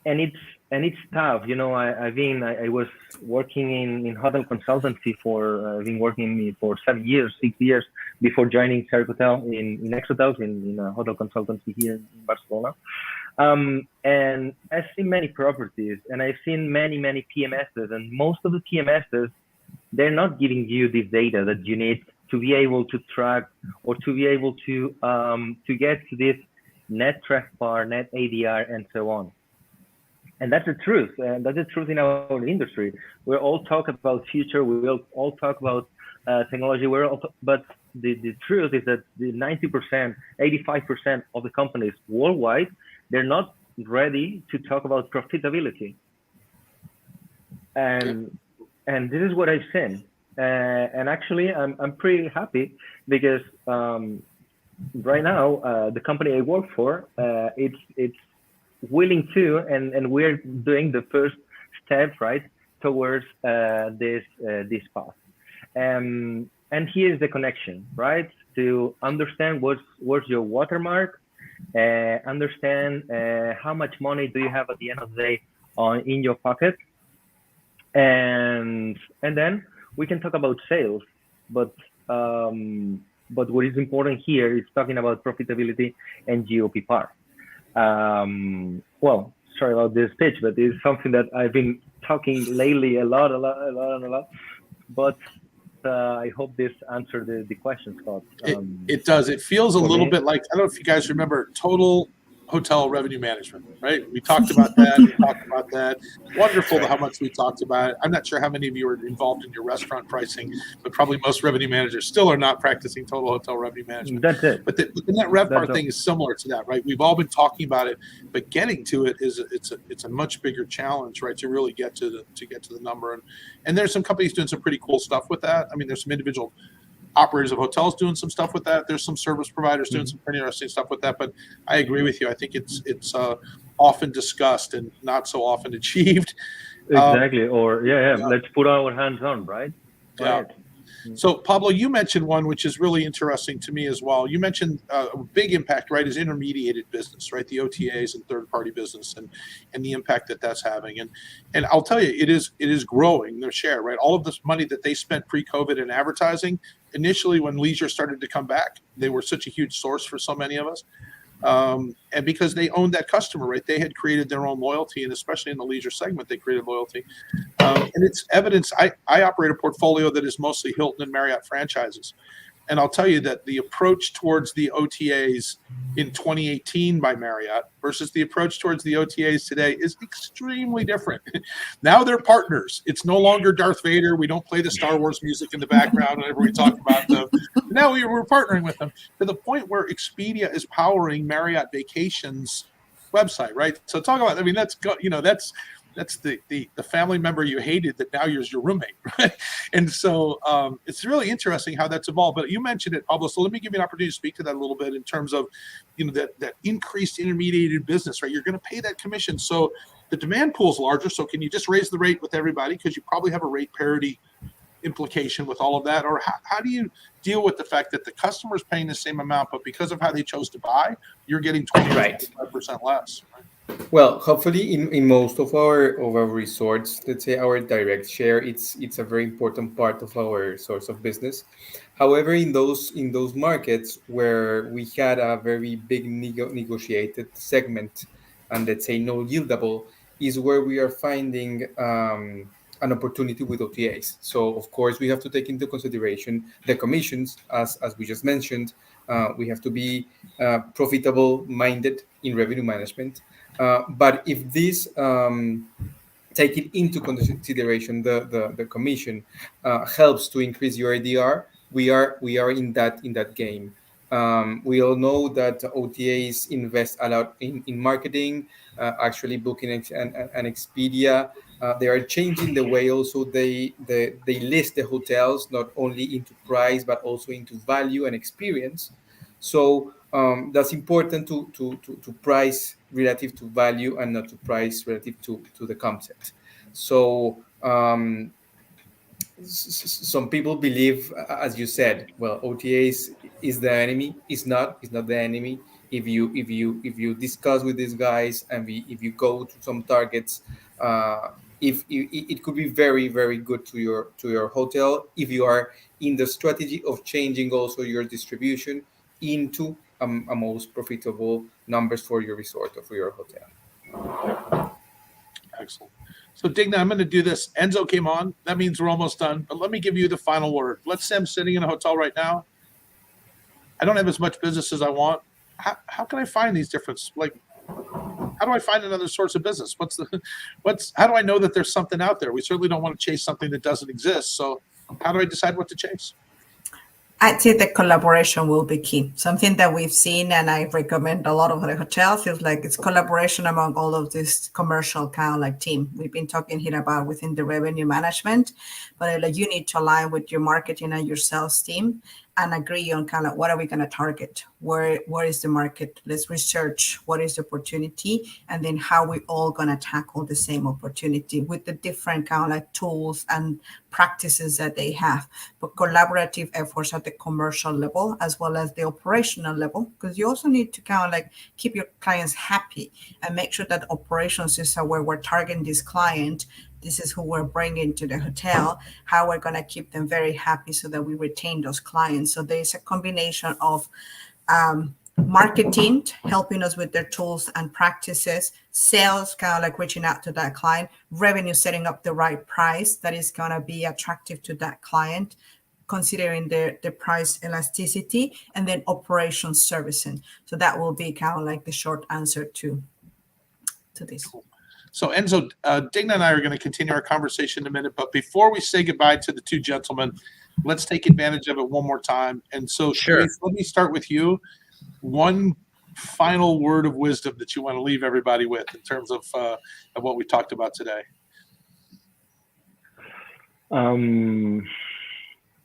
And it's tough, I was working in hotel consultancy I've been working for 6 years before joining Sercotel in Ex-Hotels in a hotel consultancy here in Barcelona. And I've seen many properties, and I've seen many PMSs, and most of the PMSs, they're not giving you the data that you need to be able to track or to be able to get to this net TRevPAR, net ADR, and so on. And that's the truth. And that's the truth in our industry. We all talk about future. We will all talk about technology. But the truth is that the 90%, 85% of the companies worldwide, they're not ready to talk about profitability. And this is what I've seen. And actually, I'm pretty happy because right now the company I work for, it's willing to, and we're doing the first step right towards this path. And here's the connection, right? To understand what's your watermark, understand how much money do you have at the end of the day in your pocket, and then we can talk about sales. But what is important here is talking about profitability and GOP par. Well, sorry about this pitch, but it's something that I've been talking lately a lot. But I hope this answered the question, Scott. It does. It feels a for little me, bit like, I don't know if you guys remember total hotel revenue management, right? We talked about that. We talked about that. Wonderful how much we talked about it. I'm not sure how many of you are involved in your restaurant pricing, but probably most revenue managers still are not practicing total hotel revenue management. that's it. But the net RevPAR That's thing is similar to that, right? We've all been talking about it, but getting to it is it's a much bigger challenge, right? To really get to the number, and there's some companies doing some pretty cool stuff with that. I mean, there's some individual operators of hotels doing some stuff with that. There's some service providers doing some pretty interesting stuff with that. But I agree with you. I think it's often discussed and not so often achieved. Exactly. Let's put our hands on, right? Yeah. So Pablo, you mentioned one which is really interesting to me as well. You mentioned a big impact, right, is intermediated business, right? The OTAs and third-party business and the impact that that's having. And I'll tell you, it is growing their share, right? All of this money that they spent pre-COVID in advertising, initially when leisure started to come back, they were such a huge source for so many of us. And because they owned that customer, right? They had created their own loyalty, and especially in the leisure segment, they created loyalty. And it's evidence. I operate a portfolio that is mostly Hilton and Marriott franchises. And I'll tell you that the approach towards the OTAs in 2018 by Marriott versus the approach towards the OTAs today is extremely different. Now they're partners. It's no longer Darth Vader. We don't play the Star Wars music in the background whenever we talk about them. Now we're partnering with them to the point where Expedia is powering Marriott Vacations website, right? So talk about, I mean, that's the family member you hated that now you're your roommate, right? And so it's really interesting how that's evolved. But you mentioned it, Pablo. So let me give you an opportunity to speak to that a little bit in terms of, that increased intermediated business, right? You're going to pay that commission. So the demand pool is larger. So can you just raise the rate with everybody? Because you probably have a rate parity implication with all of that. Or how do you deal with the fact that the customer is paying the same amount, but because of how they chose to buy, you're getting 25% less, right? Well, hopefully in most of our resorts, let's say our direct share, it's a very important part of our source of business. However, in those markets where we had a very big negotiated segment, and let's say no yieldable, is where we are finding an opportunity with OTAs. So of course we have to take into consideration the commissions, as we just mentioned. We have to be profitable minded in revenue management. But if this taking into consideration the commission helps to increase your ADR, we are in that game. We all know that OTAs invest a lot in marketing. Actually, Booking and Expedia, they are changing the way also they list the hotels, not only into price but also into value and experience. So that's important to price relative to value and not to price relative to the concept. So some people believe, as you said, well, OTAs is the enemy. It's not the enemy. If you discuss with these guys and if you go to some targets, if it could be very, very good to your hotel if you are in the strategy of changing also your distribution into a most profitable numbers for your resort or for your hotel. Excellent. So Digna, I'm going to do this. Enzo came on. That means we're almost done. But let me give you the final word. Let's say I'm sitting in a hotel right now. I don't have as much business as I want. How can I find these different, like, how do I find another source of business? How do I know that there's something out there? We certainly don't want to chase something that doesn't exist. So how do I decide what to chase? I'd say the collaboration will be key. Something that we've seen, and I recommend a lot of the hotels, is like it's collaboration among all of this commercial kind of like team. We've been talking here about within the revenue management, but like you need to align with your marketing and your sales team and agree on kind of what are we going to target? Where is the market? Let's research what is the opportunity, and then how we all going to tackle the same opportunity with the different kind of like tools and practices that they have. But collaborative efforts at the commercial level as well as the operational level, because you also need to kind of like keep your clients happy and make sure that operations is where we're targeting this client. This is who we're bringing to the hotel, how we're going to keep them very happy so that we retain those clients. So there's a combination of marketing helping us with their tools and practices, sales kind of like reaching out to that client, revenue setting up the right price that is going to be attractive to that client, considering the price elasticity, and then operations servicing. So that will be kind of like the short answer to this. Cool. So Enzo, Digna and I are going to continue our conversation in a minute, but before we say goodbye to the two gentlemen, let's take advantage of it one more time. And so Sure. Luis, let me start with you. One final word of wisdom that you want to leave everybody with in terms of what we talked about today.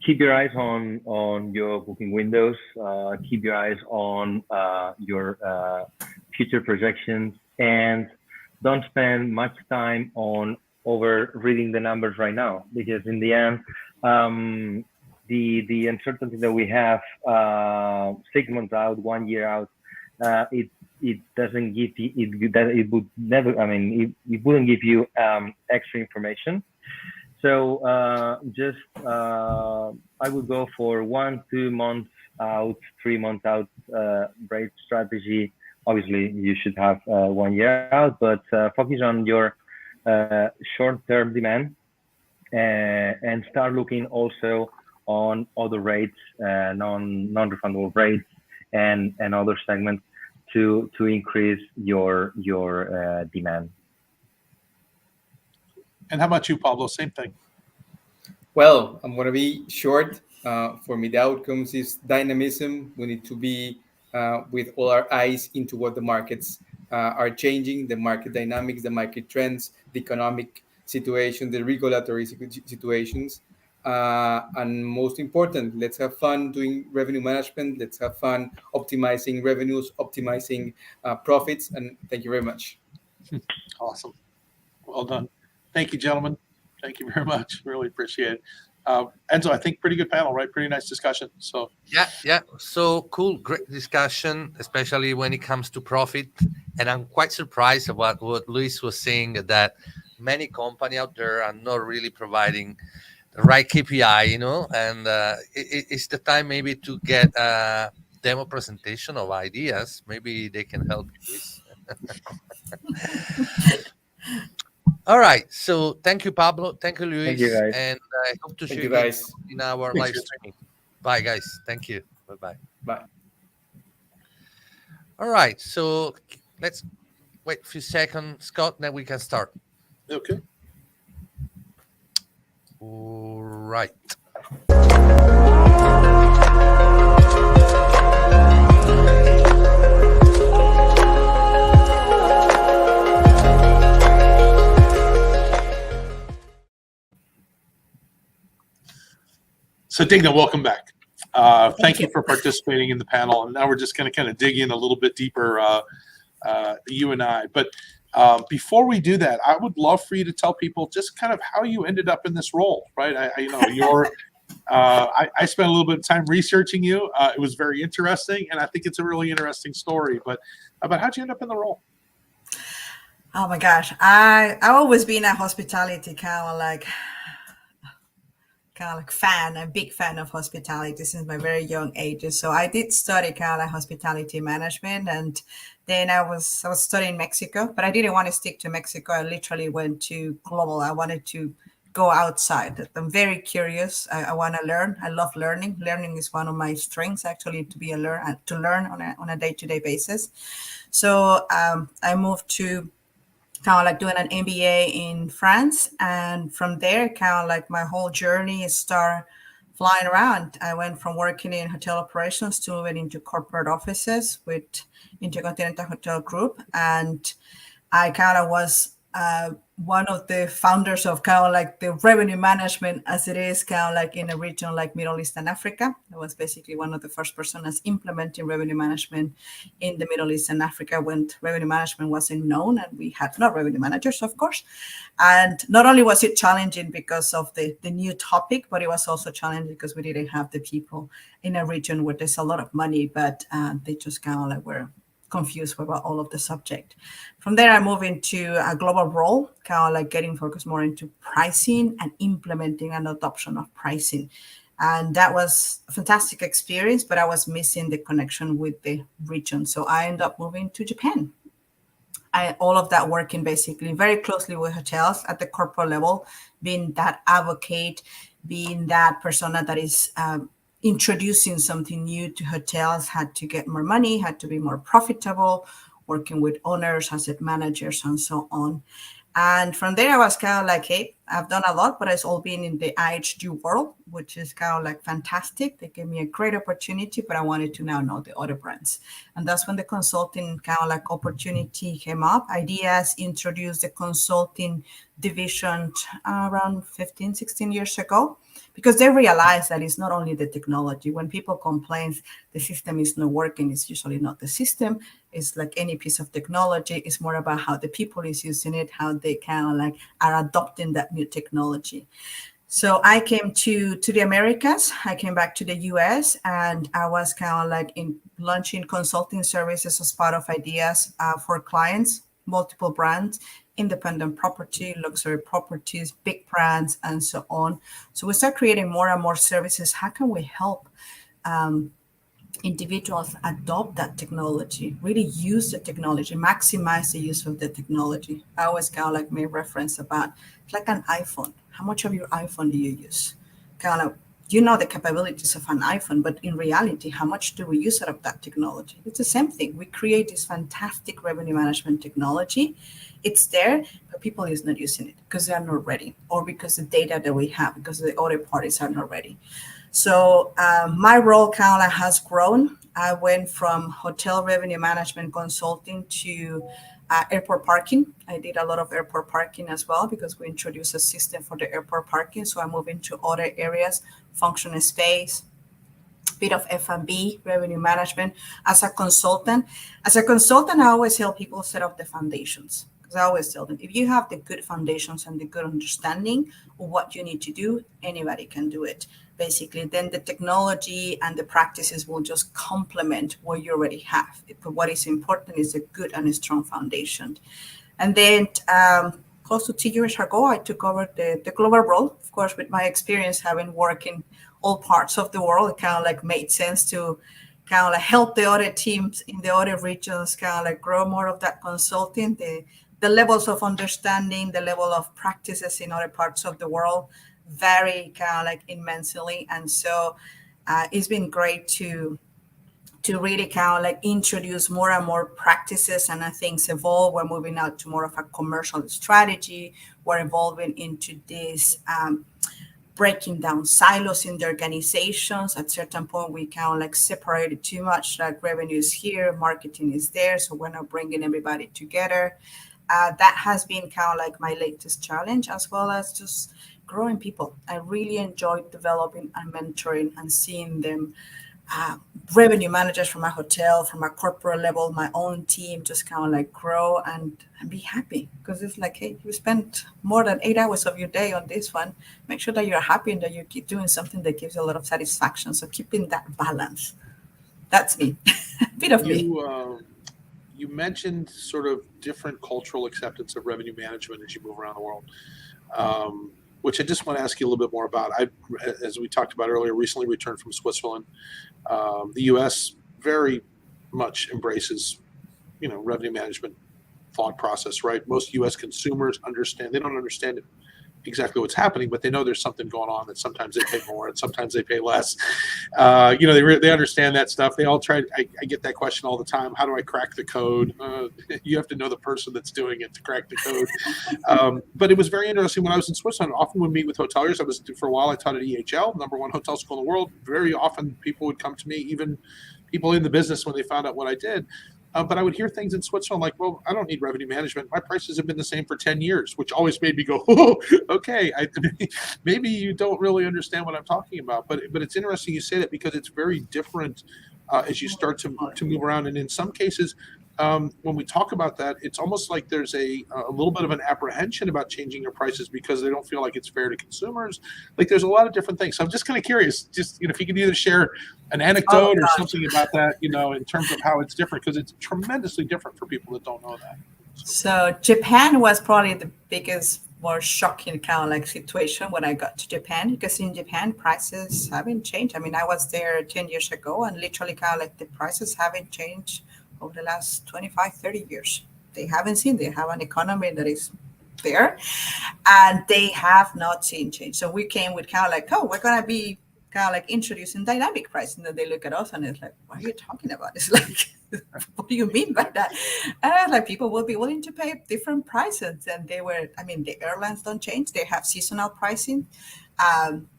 Keep your eyes on your booking windows. Keep your eyes on your future projections, and don't spend much time on over reading the numbers right now, because in the end, the uncertainty that we have 6 months out, 1 year out, it doesn't give you it would never. I mean, it wouldn't give you extra information. So I would go for 1, 2 months out, 3 months out rate strategy. Obviously, you should have 1 year out, but focus on your short-term demand and start looking also on other rates, non-refundable rates, and other segments to increase your demand. And how about you, Pablo? Same thing. Well, I'm going to be short. For me, the outcomes is dynamism. We need to be with all our eyes into what the markets are changing, the market dynamics, the market trends, the economic situation, the regulatory situations. And most important, let's have fun doing revenue management. Let's have fun optimizing revenues, optimizing profits. And thank you very much. Awesome. Well done. Thank you, gentlemen. Thank you very much. Really appreciate it. Enzo, I think pretty good panel, right? Pretty nice discussion. So yeah. So cool, great discussion, especially when it comes to profit. And I'm quite surprised about what Luis was saying, that many companies out there are not really providing the right KPI, and it's the time maybe to get a demo presentation of ideas. Maybe they can help you, Luis. All right. So thank you, Pablo. Thank you, Luis. Thank you, guys. And I hope to see Thank you you, again guys. in our live streaming. Bye, guys. Thank you. Bye-bye. Bye. All right. So let's wait a few seconds, Scott, then we can start. okay. All right. So Digna, welcome back. Thank you for participating in the panel. And now we're just going to kind of dig in a little bit deeper, you and I. But before we do that, I would love for you to tell people just kind of how you ended up in this role, right? I spent a little bit of time researching you. It was very interesting, and I think it's a really interesting story. But how'd you end up in the role? Oh my gosh, I always been a hospitality kind of like fan, a big fan of hospitality since my very young ages. So I did study kind of like hospitality management, and then I was studying Mexico, but I didn't want to stick to Mexico. I literally went to global. I wanted to go outside. I'm very curious. I want to learn. I love learning. Learning is one of my strengths, actually, to learn on a day-to-day basis. So I moved to kind of like doing an MBA in France. And from there, kind of like my whole journey started flying around. I went from working in hotel operations to moving into corporate offices with Intercontinental Hotel Group. And I kind of was one of the founders of kind of like the revenue management as it is kind of like in a region like Middle East and Africa. I was basically one of the first persons implementing revenue management in the Middle East and Africa when revenue management wasn't known and we had no revenue managers, of course. And not only was it challenging because of the new topic, but it was also challenging because we didn't have the people in a region where there's a lot of money, but they just kind of like were confused about all of the subject. From there, I moved into a global role, kind of like getting focused more into pricing and implementing an adoption of pricing. And that was a fantastic experience, but I was missing the connection with the region. So I ended up moving to Japan. All of that working basically very closely with hotels at the corporate level, being that advocate, being that persona that is introducing something new to hotels, had to get more money, had to be more profitable, working with owners, asset managers, and so on. And from there, I was kind of like, hey, I've done a lot, but it's all been in the IHG world, which is kind of like fantastic. They gave me a great opportunity, but I wanted to now know the other brands. And that's when the consulting kind of like opportunity came up. Ideas introduced the consulting division around 15, 16 years ago, because they realized that it's not only the technology. When people complain the system is not working, it's usually not the system. It's like any piece of technology. It's more about how the people is using it, how they kind of like are adopting that new technology. So I came to the Americas. I came back to the US, and I was kind of like in launching consulting services as part of ideas for clients, multiple brands, independent property, luxury properties, big brands, and so on. So we start creating more and more services. How can we help individuals adopt that technology, really use the technology, maximize the use of the technology? I always kind of like make reference about it's like an iPhone. How much of your iPhone do you use? Kind of, you know the capabilities of an iPhone, but in reality, how much do we use out of that technology? It's the same thing. We create this fantastic revenue management technology. It's there, but people is not using it because they are not ready, or because the data that we have, because the other parties are not ready. So my role kind of has grown. I went from hotel revenue management consulting to airport parking. I did a lot of airport parking as well, because we introduced a system for the airport parking. So I moved into other areas, function space, bit of F&B, revenue management as a consultant. As a consultant, I always help people set up the foundations. Because I always tell them, if you have the good foundations and the good understanding of what you need to do, anybody can do it. Basically, then the technology and the practices will just complement what you already have. But what is important is a good and a strong foundation. And then close to 2 years ago, I took over the global role. Of course, with my experience having worked in all parts of the world, it kind of like made sense to kind of like help the other teams in the other regions kind of like grow more of that consulting, the levels of understanding, the level of practices in other parts of the world vary kind of like immensely. And so it's been great to really kind of like introduce more and more practices, and as things evolve, we're moving out to more of a commercial strategy. We're evolving into this breaking down silos in the organizations. At a certain point, we kind of like separated too much, like revenue is here, marketing is there, so we're not bringing everybody together. That has been kind of like my latest challenge, as well as just growing people. I really enjoyed developing and mentoring and seeing them, revenue managers from a hotel, from a corporate level, my own team, just kind of like grow and be happy. Because it's like, hey, you spent more than 8 hours of your day on this one. Make sure that you're happy and that you keep doing something that gives you a lot of satisfaction. So keeping that balance. That's me. A bit of me. You mentioned sort of different cultural acceptance of revenue management as you move around the world, which I just want to ask you a little bit more about. As we talked about earlier, recently returned from Switzerland. The U.S. very much embraces, revenue management thought process, right? Most U.S. consumers they don't understand it exactly what's happening, but they know there's something going on, that sometimes they pay more and sometimes they pay less. They understand that stuff. They all try. I get that question all the time. How do I crack the code? You have to know the person that's doing it to crack the code. But it was very interesting when I was in Switzerland. Often would meet with hoteliers. For a while I taught at EHL, #1 hotel school in the world. Very often people would come to me, even people in the business, when they found out what I did. But I would hear things in Switzerland like, well, I don't need revenue management. My prices have been the same for 10 years, which always made me go, oh, okay, maybe you don't really understand what I'm talking about. But it's interesting you say that, because it's very different as you start to move around. And in some cases, when we talk about that, it's almost like there's a little bit of an apprehension about changing your prices because they don't feel like it's fair to consumers. Like there's a lot of different things. So I'm just kind of curious, just if you could either share an anecdote or something about that, in terms of how it's different, because it's tremendously different for people that don't know that. So Japan was probably the biggest, more shocking kind of like situation when I got to Japan, because in Japan prices haven't changed. I mean, I was there 10 years ago, and literally kind of like the prices haven't changed over the last 25, 30 years. They have an economy that is there, and they have not seen change. So we came with kind of like, oh, we're gonna be kind of like introducing dynamic pricing. And then they look at us and it's like, what are you talking about? It's like, what do you mean by that? And I was like, people will be willing to pay different prices. And they were, I mean, the airlines don't change. They have seasonal pricing.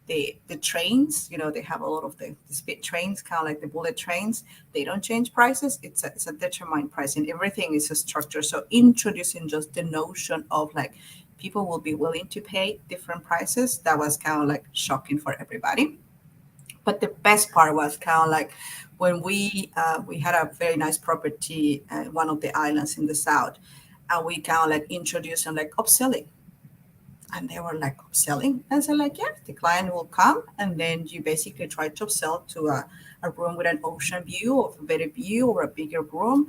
The trains, they have a lot of the speed trains, kind of like the bullet trains. They don't change prices. It's a determined pricing. Everything is a structure. So introducing just the notion of like people will be willing to pay different prices, that was kind of like shocking for everybody. But the best part was kind of like when we had a very nice property at one of the islands in the south, and we kind of like introduced them like upselling. And they were like upselling. And so like, yeah, the client will come and then you basically try to upsell to a room with an ocean view or a better view or a bigger room.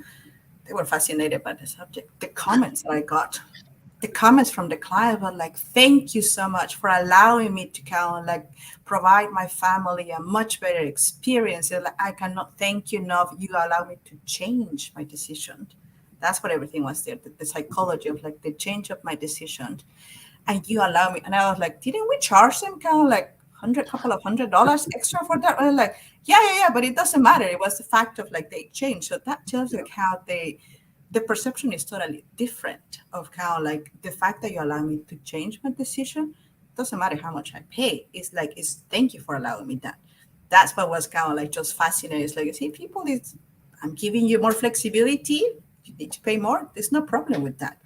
They were fascinated by the subject. The comments that I got, the comments from the client were like, thank you so much for allowing me to kind of like provide my family a much better experience. Like, I cannot thank you enough. You allow me to change my decision. That's what everything was there. The psychology of like the change of my decision. And you allow me. And I was like, didn't we charge them kind of like couple of $100 extra for that? And they're like, yeah, but it doesn't matter. It was the fact of like they changed. So that tells you how the perception is totally different of kind of like the fact that you allow me to change my decision. Doesn't matter how much I pay. It's thank you for allowing me that. That's what was kind of like just fascinating. It's like, see, people, I'm giving you more flexibility. You need to pay more. There's no problem with that.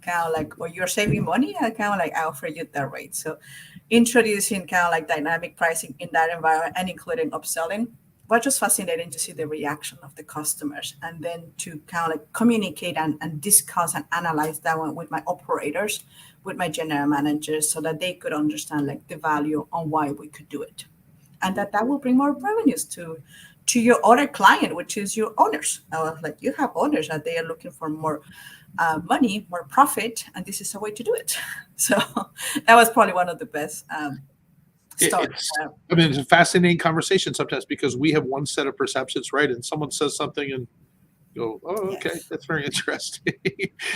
Kind of like, or you're saving money, I kind of like I offer you that rate. So introducing kind of like dynamic pricing in that environment and including upselling was just fascinating to see the reaction of the customers, and then to kind of like communicate and discuss and analyze that one with my operators, with my general managers, so that they could understand like the value on why we could do it, and that will bring more revenues to your other client, which is your owners. I was like, you have owners that they are looking for more money, more profit, and this is a way to do it. So that was probably one of the best stories. It's a fascinating conversation sometimes because we have one set of perceptions, right? And someone says something and you go, oh, okay, yes. That's very interesting.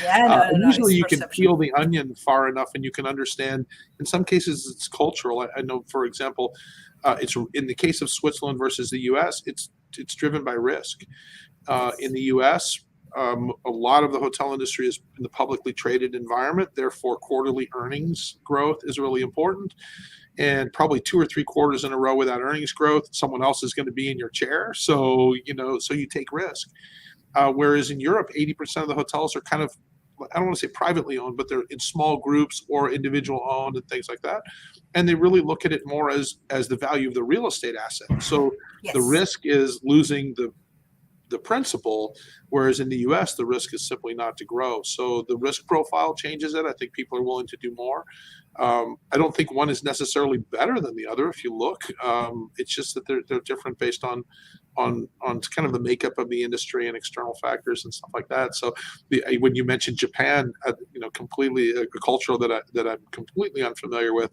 Yeah, usually you can peel the onion far enough and you can understand. In some cases, it's cultural. I know, for example, it's in the case of Switzerland versus the U.S., it's driven by risk. In the U.S., a lot of the hotel industry is in the publicly traded environment. Therefore, quarterly earnings growth is really important. And probably 2 or 3 quarters in a row without earnings growth, someone else is going to be in your chair. So, so you take risk. Whereas in Europe, 80% of the hotels are kind of, I don't want to say privately owned, but they're in small groups or individual owned and things like that. And they really look at it more as the value of the real estate asset. So yes. The risk is losing the principal, whereas in the US, the risk is simply not to grow. So the risk profile changes it. I think people are willing to do more. I don't think one is necessarily better than the other. If you look, it's just that they're different based on kind of the makeup of the industry and external factors and stuff like that. So when you mentioned Japan, completely a culture that I'm completely unfamiliar with,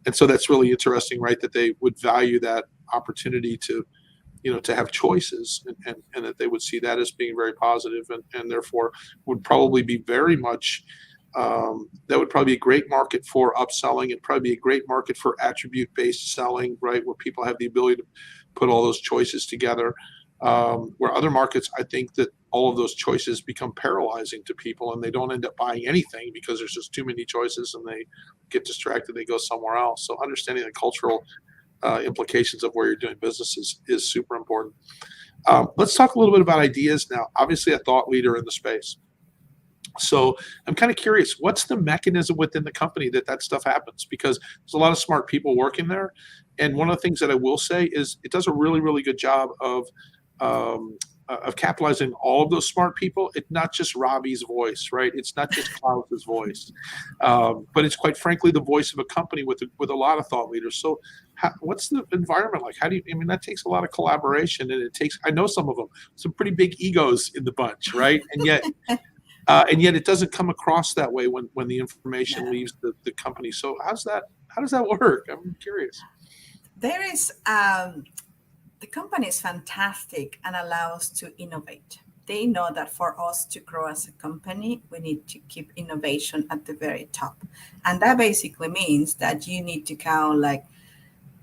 and so that's really interesting, right? That they would value that opportunity to have choices, and that they would see that as being very positive, and therefore would probably be very much, that would probably be a great market for upselling, and probably be a great market for attribute-based selling, right, where people have the ability to put all those choices together. Where other markets, I think that all of those choices become paralyzing to people, and they don't end up buying anything because there's just too many choices, and they get distracted, they go somewhere else. So understanding the cultural implications of where you're doing business is super important. Let's talk a little bit about ideas now. Obviously, a thought leader in the space. So I'm kind of curious, what's the mechanism within the company that stuff happens? Because there's a lot of smart people working there. And one of the things that I will say is it does a really, really good job of capitalizing all of those smart people. It's not just Robbie's voice, right? It's not just Klaus's voice, but it's quite frankly the voice of a company with a lot of thought leaders. So what's the environment like? That takes a lot of collaboration, and I know some of them, some pretty big egos in the bunch, right? And yet it doesn't come across that way when the information leaves the company. So how does that work? I'm curious. There is, the company is fantastic and allows to innovate. they know that for us to grow as a company, we need to keep innovation at the very top. And that basically means that you need to kind of like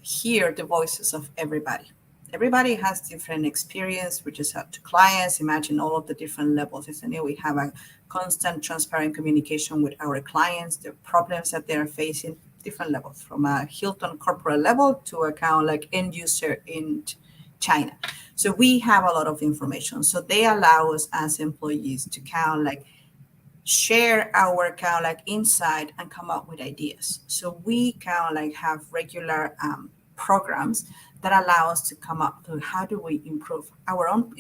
hear the voices of everybody. Everybody has different experience, which is up to clients. Imagine all of the different levels. Isn't it? We have a constant, transparent communication with our clients, the problems that they're facing, different levels, from a Hilton corporate level to a kind of like end user in China. So we have a lot of information. So they allow us as employees to kind of like share our kind of like insight and come up with ideas. So we kind of like have regular programs that allow us to come up to how do we improve our own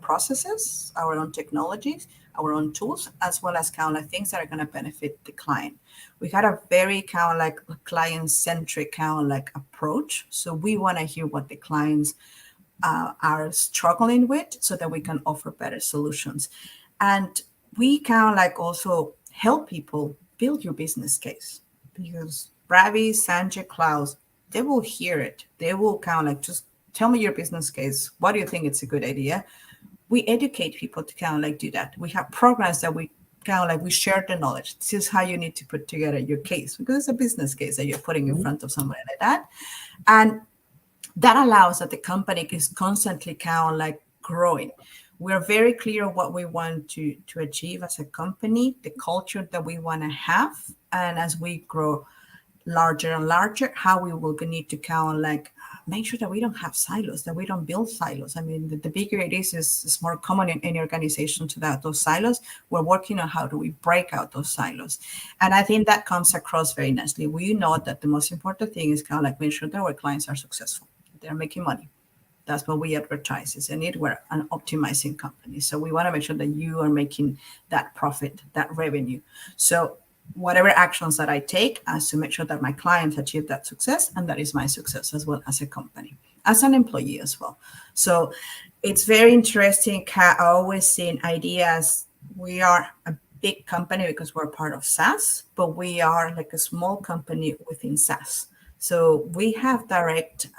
processes, our own technologies, our own tools, as well as kind of like things that are going to benefit the client. We got a very kind of like client-centric kind of like approach. So we want to hear what the clients are struggling with so that we can offer better solutions. And we kind of like also help people build your business case, because Ravi, Sanjay, Klaus, they will hear it. They will kind of like, just tell me your business case. What do you think it's a good idea? We educate people to kind of like do that. We have programs that we kind of like, we share the knowledge. This is how you need to put together your case, because it's a business case that you're putting in front of somebody like that. And that allows that the company is constantly kind of like growing. We're very clear what we want to achieve as a company, the culture that we want to have. And as we grow larger and larger, how we will need to kind of like make sure that we don't have silos, that we don't build silos. I mean, the bigger it is, it's more common in any organization to that those silos. We're working on how do we break out those silos. And I think that comes across very nicely. We know that the most important thing is kind of like make sure that our clients are successful. They're making money. That's what we advertise, isn't it? We're an optimizing company. So we want to make sure that you are making that profit, that revenue. So whatever actions that I take as to make sure that my clients achieve that success, and that is my success as well as a company, as an employee as well. So it's very interesting. I always seen ideas. We are a big company because we're part of SaaS, but we are like a small company within SaaS. So we have direct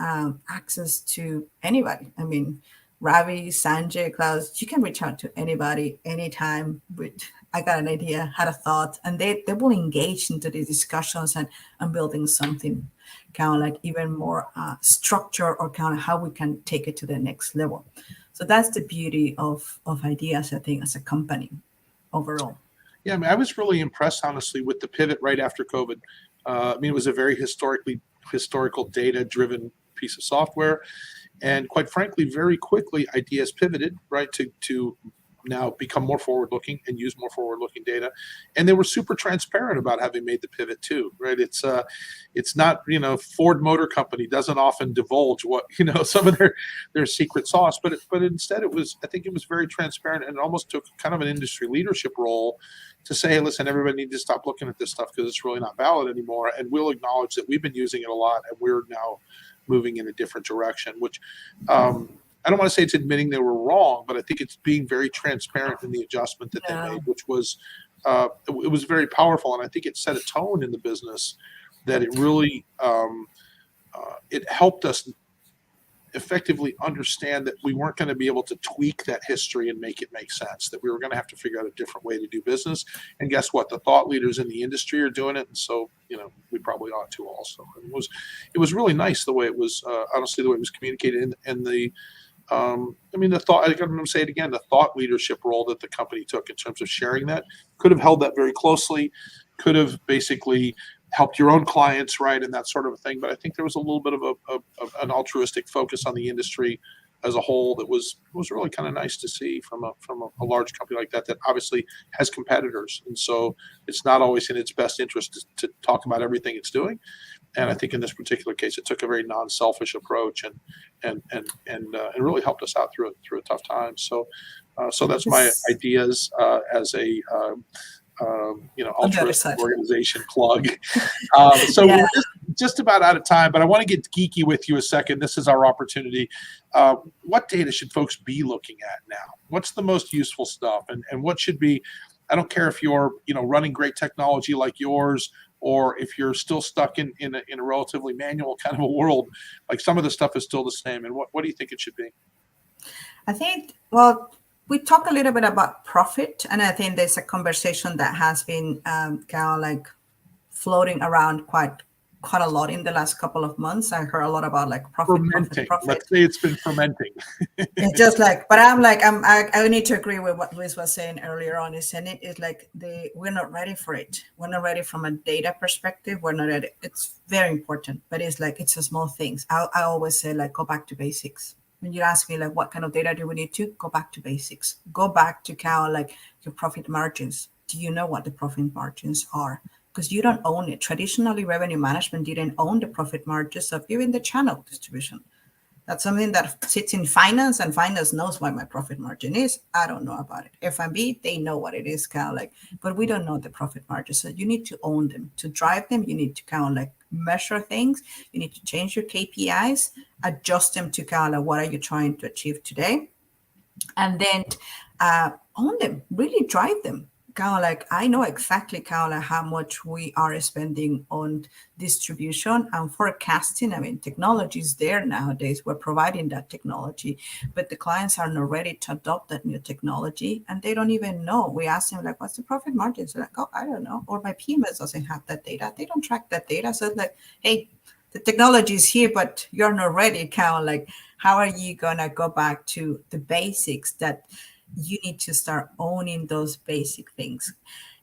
access to anybody. I mean, Ravi, Sanjay, Klaus, you can reach out to anybody, anytime with, I got an idea, had a thought, and they will engage into these discussions and building something kind of like even more structure, or kind of how we can take it to the next level. So that's the beauty of ideas, I think, as a company overall. Yeah, I mean, I was really impressed, honestly, with the pivot right after COVID. I mean, it was a very historical data-driven piece of software. And quite frankly, very quickly, ideas pivoted, right, to now become more forward-looking and use more forward-looking data. And they were super transparent about having made the pivot too, right? It's not, Ford Motor Company doesn't often divulge what, some of their secret sauce, but instead I think it was very transparent, and it almost took kind of an industry leadership role to say, hey, listen, everybody needs to stop looking at this stuff because it's really not valid anymore. And we'll acknowledge that we've been using it a lot, and we're now moving in a different direction, which I don't want to say it's admitting they were wrong, but I think it's being very transparent in the adjustment that they made, which was, it was very powerful. And I think it set a tone in the business that it really, it helped us effectively understand that we weren't going to be able to tweak that history and make it make sense, that we were going to have to figure out a different way to do business. And guess what? The thought leaders in the industry are doing it. And so, we probably ought to also. And it was really nice the way it was, honestly, the way it was communicated, and the, the thought, I'm going to say it again, the thought leadership role that the company took in terms of sharing that could have held that very closely, could have basically helped your own clients, right, and that sort of a thing. But I think there was a little bit of an altruistic focus on the industry as a whole that was really kind of nice to see from a large company like that obviously has competitors, and so it's not always in its best interest to talk about everything it's doing. And I think in this particular case, it took a very non-selfish approach and really helped us out through a tough time. So that's my ideas as a altruistic organization plug. So we're just about out of time, but I want to get geeky with you a second. This is our opportunity. What data should folks be looking at now? What's the most useful stuff? And what should be, I don't care if you're, running great technology like yours, or if you're still stuck in a relatively manual kind of a world, like some of the stuff is still the same. And what do you think it should be? I think, well, we talk a little bit about profit, and I think there's a conversation that has been kind of like floating around quite a lot in the last couple of months. I heard a lot about like profit. Let's say it's been fermenting. It's just like, but I need to agree with what Luis was saying earlier on. Is and it is like we're not ready for it. We're not ready from a data perspective. We're not ready. It's very important, but it's like it's a small things. I always say like go back to basics. When you ask me like what kind of data do we need to go back to basics? Go back to kind of like your profit margins. Do you know what the profit margins are? Because you don't own it. Traditionally, revenue management didn't own the profit margins of even the channel distribution. That's something that sits in finance, and finance knows what my profit margin is. I don't know about it. F&B, they know what it is, kind of like, but we don't know the profit margin. So you need to own them. To drive them, you need to kind of like measure things. You need to change your KPIs, adjust them to kind of like what are you trying to achieve today, and then own them, really drive them. Kind of like I know exactly kind of like how much we are spending on distribution and forecasting. I mean, technology is there nowadays. We're providing that technology, but the clients are not ready to adopt that new technology, and they don't even know. We ask them like, "What's the profit margin?" So like, "Oh, I don't know." Or my PMS doesn't have that data. They don't track that data. So it's like, "Hey, the technology is here, but you're not ready." Kind of like, how are you gonna go back to the basics that you need to start owning those basic things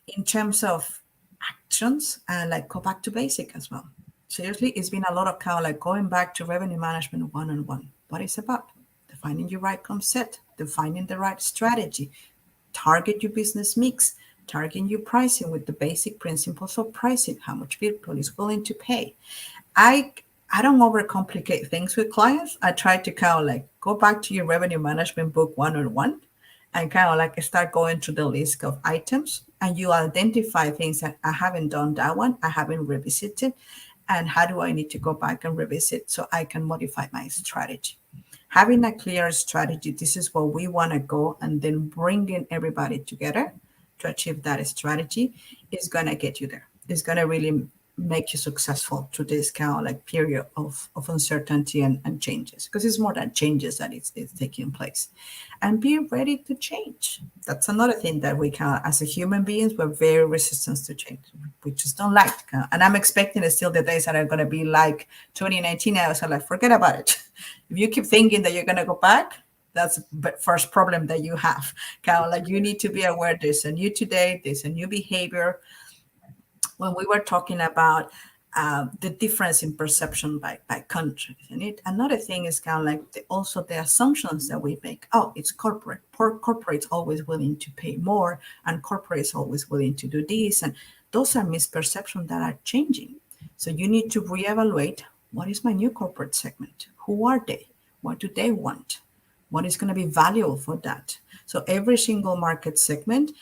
in terms of actions and like go back to basic as well. Seriously, it's been a lot of kind of like going back to revenue management one-on-one. What it's about? Defining your right concept, defining the right strategy, target your business mix, targeting your pricing with the basic principles of pricing, how much people is willing to pay. I don't overcomplicate things with clients. I try to kind of like go back to your revenue management book one-on-one and kind of like start going through the list of items, and you identify things that I haven't done that one, I haven't revisited, and how do I need to go back and revisit so I can modify my strategy. Having a clear strategy, this is where we want to go, and then bringing everybody together to achieve that strategy is going to get you there. It's going to really make you successful through this kind of like period of uncertainty and changes, because it's more than changes that it's taking place, and be ready to change. That's another thing that we can, as a human beings, we're very resistant to change. We just don't like and I'm expecting it still the days that are going to be like 2019. I was like, forget about it. If you keep thinking that you're going to go back, that's the first problem that you have. Kind of like you need to be aware there's a new today, there's a new behavior. When we were talking about the difference in perception by countries, and another thing is kind of like also the assumptions that we make. Oh, it's corporate. Corporate's always willing to pay more, and corporate's always willing to do this, and those are misperceptions that are changing. So you need to reevaluate, what is my new corporate segment? Who are they? What do they want? What is going to be valuable for that? So every single market segment,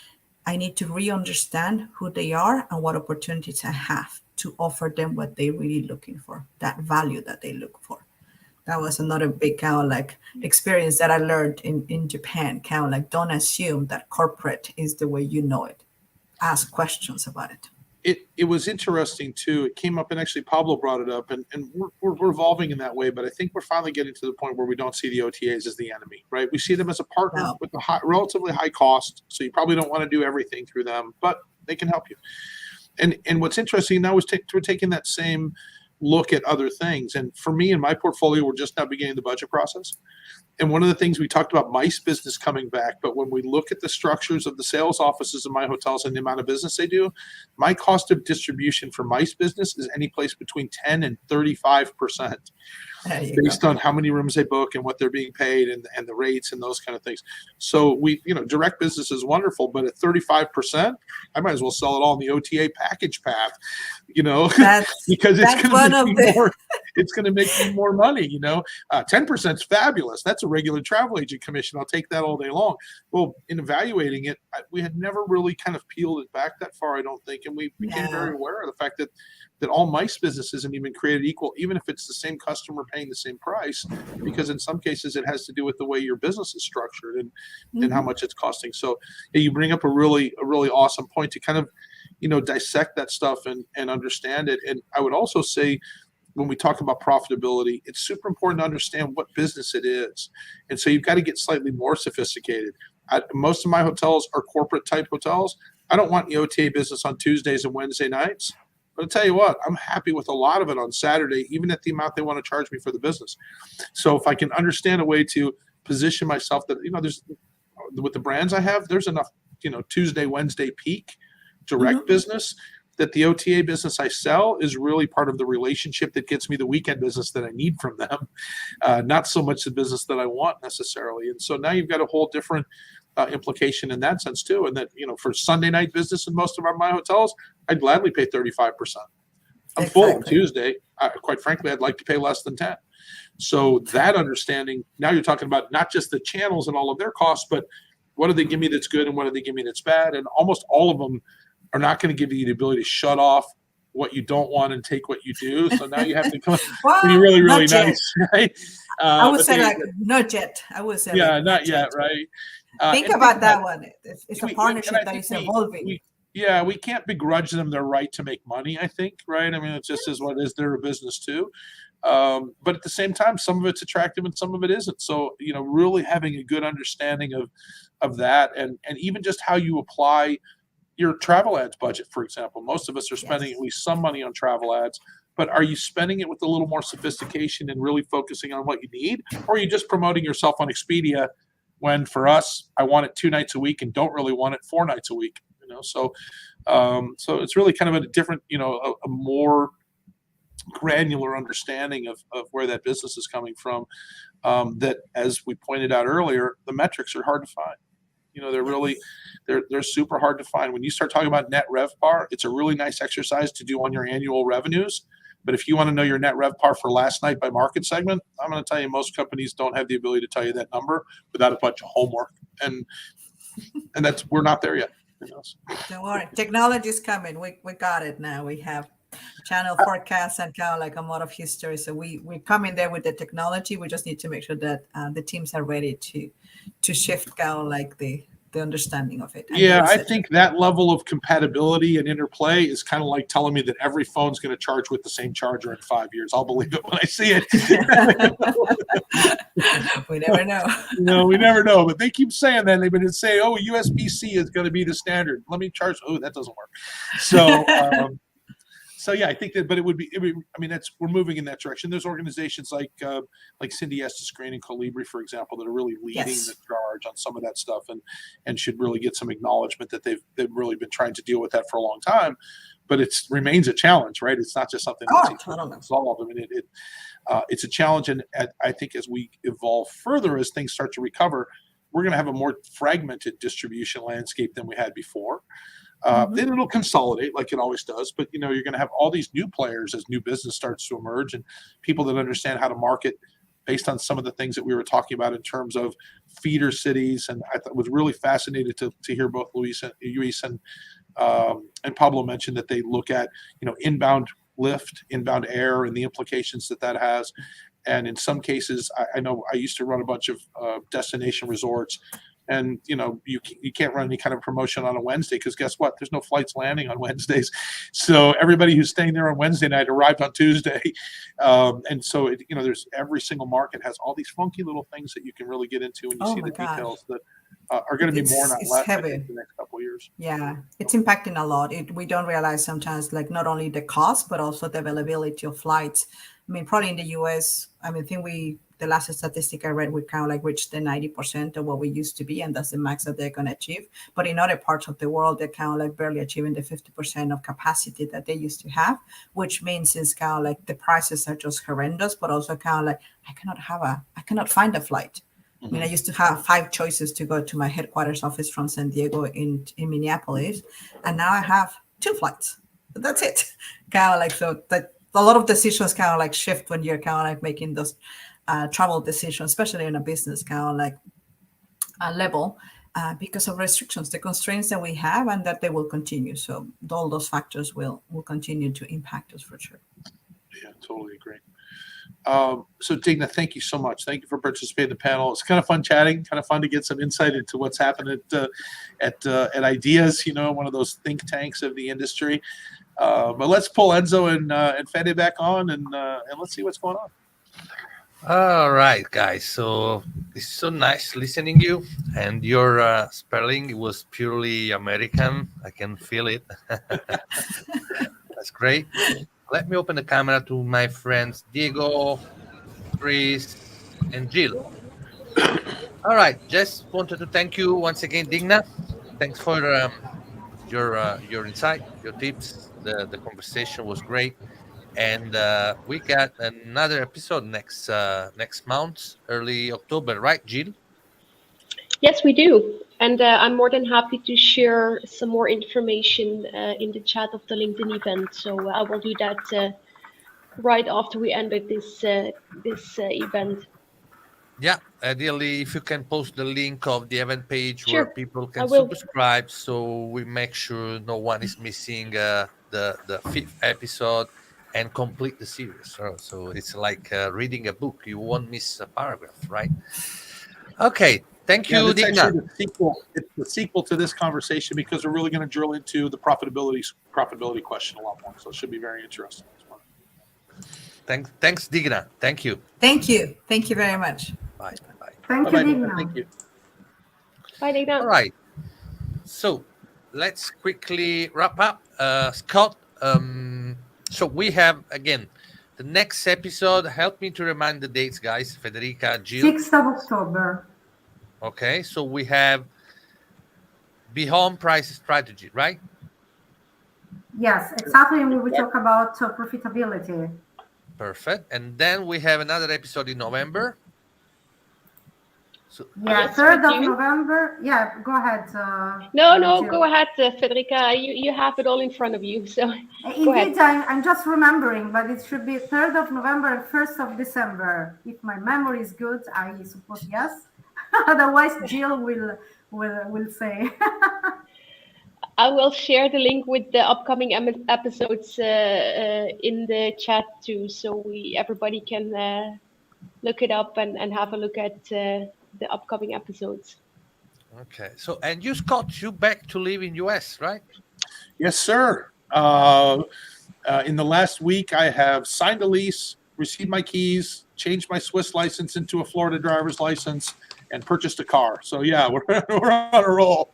I need to re-understand who they are and what opportunities I have to offer them what they're really looking for, that value that they look for. That was another big kind of like experience that I learned in Japan. Kind of like, don't assume that corporate is the way you know it. Ask questions about it. It was interesting too. It came up, and actually Pablo brought it up, and we're evolving in that way. But I think we're finally getting to the point where we don't see the OTAs as the enemy, right? We see them as a partner with a relatively high cost. So you probably don't want to do everything through them, but they can help you. And what's interesting now is we're taking that same look at other things. And for me, in my portfolio, we're just now beginning the budget process. And one of the things we talked about, MICE business coming back, but when we look at the structures of the sales offices in my hotels and the amount of business they do, my cost of distribution for MICE business is any place between 10 and 35%. Based on how many rooms they book and what they're being paid and the rates and those kind of things. So direct business is wonderful, but at 35%, I might as well sell it all in the OTA package path, because it's going to make me more money, 10% is fabulous. That's a regular travel agent commission. I'll take that all day long. Well, in evaluating it, we had never really kind of peeled it back that far, I don't think. And we became very aware of the fact that all MICE business isn't even created equal, even if it's the same customer paying the same price, because in some cases it has to do with the way your business is structured and how much it's costing. So you bring up a really awesome point to kind of, dissect that stuff and understand it. And I would also say, when we talk about profitability, it's super important to understand what business it is. And so you've got to get slightly more sophisticated. Most of my hotels are corporate type hotels. I don't want the OTA business on Tuesdays and Wednesday nights. But I'll tell you what, I'm happy with a lot of it on Saturday, even at the amount they want to charge me for the business. So if I can understand a way to position myself that, there's with the brands I have, there's enough, Tuesday, Wednesday peak direct business that the OTA business I sell is really part of the relationship that gets me the weekend business that I need from them, not so much the business that I want necessarily. And so now you've got a whole different implication in that sense too. And that, for Sunday night business in most of my hotels, I'd gladly pay 35%. I'm full on Tuesday. Quite frankly, I'd like to pay less than 10. So that understanding, now you're talking about not just the channels and all of their costs, but what do they give me that's good and what do they give me that's bad? And almost all of them are not going to give you the ability to shut off what you don't want and take what you do. So now you have to come be really, really nice, right? I would say not yet. I would say not yet, right? Think about that one. It's a partnership that is evolving. We can't begrudge them their right to make money, I think, right? I mean, it just is what it is. They're a business too. But at the same time, some of it's attractive and some of it isn't. So, really having a good understanding of that and even just how you apply your travel ads budget, for example. Most of us are spending at least some money on travel ads, but are you spending it with a little more sophistication and really focusing on what you need? Or are you just promoting yourself on Expedia when for us, I want it 2 nights a week and don't really want it 4 nights a week? So it's really kind of a different, a more granular understanding of where that business is coming from. That, as we pointed out earlier, the metrics are hard to find. They're really, they're super hard to find. When you start talking about net RevPAR, it's a really nice exercise to do on your annual revenues. But if you want to know your net RevPAR for last night by market segment, I'm going to tell you most companies don't have the ability to tell you that number without a bunch of homework. And we're not there yet. Don't worry, technology is coming. We got it now. We have channel forecasts and kind of like a lot of history. So we come in there with the technology. We just need to make sure that the teams are ready to shift kind of like the understanding of it. I think that level of compatibility and interplay is kind of like telling me that every phone's going to charge with the same charger in 5 years. I'll believe it when I see it. We never know. No, we never know. But they keep saying that. They've been saying, USB-C is going to be the standard. Let me charge. Oh, that doesn't work. So, I think that, but it would be. We're moving in that direction. There's organizations like Cindy Estes Green and Colibri, for example, that are really leading the charge on some of that stuff, and should really get some acknowledgement that they've really been trying to deal with that for a long time. But it remains a challenge, right? It's not just something that's solved. I mean, it's a challenge, and I think as we evolve further, as things start to recover, we're going to have a more fragmented distribution landscape than we had before. Then it'll consolidate like it always does, but you're going to have all these new players as new business starts to emerge and people that understand how to market based on some of the things that we were talking about in terms of feeder cities. And I was really fascinated to hear both Luis and Pablo mention that they look at inbound lift, inbound air, and the implications that has. And in some cases, I know I used to run a bunch of destination resorts. And you can't run any kind of promotion on a Wednesday because guess what? There's no flights landing on Wednesdays. So everybody who's staying there on Wednesday night arrived on Tuesday, and so there's every single market has all these funky little things that you can really get into, and you see the details that are going to be more, not less, in the next couple of years. Yeah, it's impacting a lot. We don't realize sometimes, like not only the cost but also the availability of flights. I mean, probably in the US, I think the last statistic I read, we kind of like reached the 90% of what we used to be, and that's the max that they're going to achieve. But in other parts of the world, they're kind of like barely achieving the 50% of capacity that they used to have, which means it's kind of like the prices are just horrendous, but also kind of like I cannot find a flight. I mean, I used to have 5 choices to go to my headquarters office from San Diego in Minneapolis, and now I have 2 flights. That's it. Kind of like, so that a lot of decisions kind of like shift when you're kind of like making those travel decisions, especially in a business kind of like level, because of restrictions, the constraints that we have, and that they will continue. So all those factors will continue to impact us for sure. Yeah, totally agree. So Digna, thank you so much. Thank you for participating in the panel. It's kind of fun chatting, kind of fun to get some insight into what's happened at Ideas, one of those think tanks of the industry. But let's pull Enzo and Fede back on, and let's see what's going on. All right, guys. So it's so nice listening you, and your spelling was purely American. I can feel it. That's great. Let me open the camera to my friends Diego, Chris, and Jill. All right. Just wanted to thank you once again, Digna. Thanks for your insight, your tips. The conversation was great, and we got another episode next month, early October, right, Jill? Yes, we do. And I'm more than happy to share some more information in the chat of the LinkedIn event. So I will do that right after we ended this event. Yeah, ideally, if you can post the link of the event page where Sure, people I can will. subscribe, so we make sure no one is missing the fifth episode and complete the series. So it's like reading a book; you won't miss a paragraph, right? Okay, thank Yeah, you, that's actually Digna. the sequel. It's the sequel to this conversation because we're really going to drill into the profitability question a lot more. So it should be very interesting. Thanks, Digna. Thank you. Thank you. Thank you very much. Bye, bye. Thank you, Bye-bye, Dina. Digna. Thank you. Bye, All Digna. right. So let's quickly wrap up. Scott, so we have again the next episode. Help me to remind the dates, guys. Federica, Jill. 6th of October. Okay, so we have Be Home Price Strategy, right? Yes, exactly. And we will talk about profitability. Perfect. And then we have another episode in November. So Yeah, Yes, 3rd we of do. November. Yeah, go ahead. No, Jill. go ahead, Federica. You have it all in front of you. So go ahead. Indeed, I'm just remembering, but it should be 3rd of November and 1st of December. If my memory is good, I suppose yes. Otherwise, Jill will say. I will share the link with the upcoming episodes in the chat too, so everybody can look it up and have a look at the upcoming episodes. okay. So and you, Scott, you back to live in US, right? Yes, sir. In the last week, I have signed a lease, received my keys, changed my Swiss license into a Florida driver's license, and purchased a car. So yeah, we're on a roll.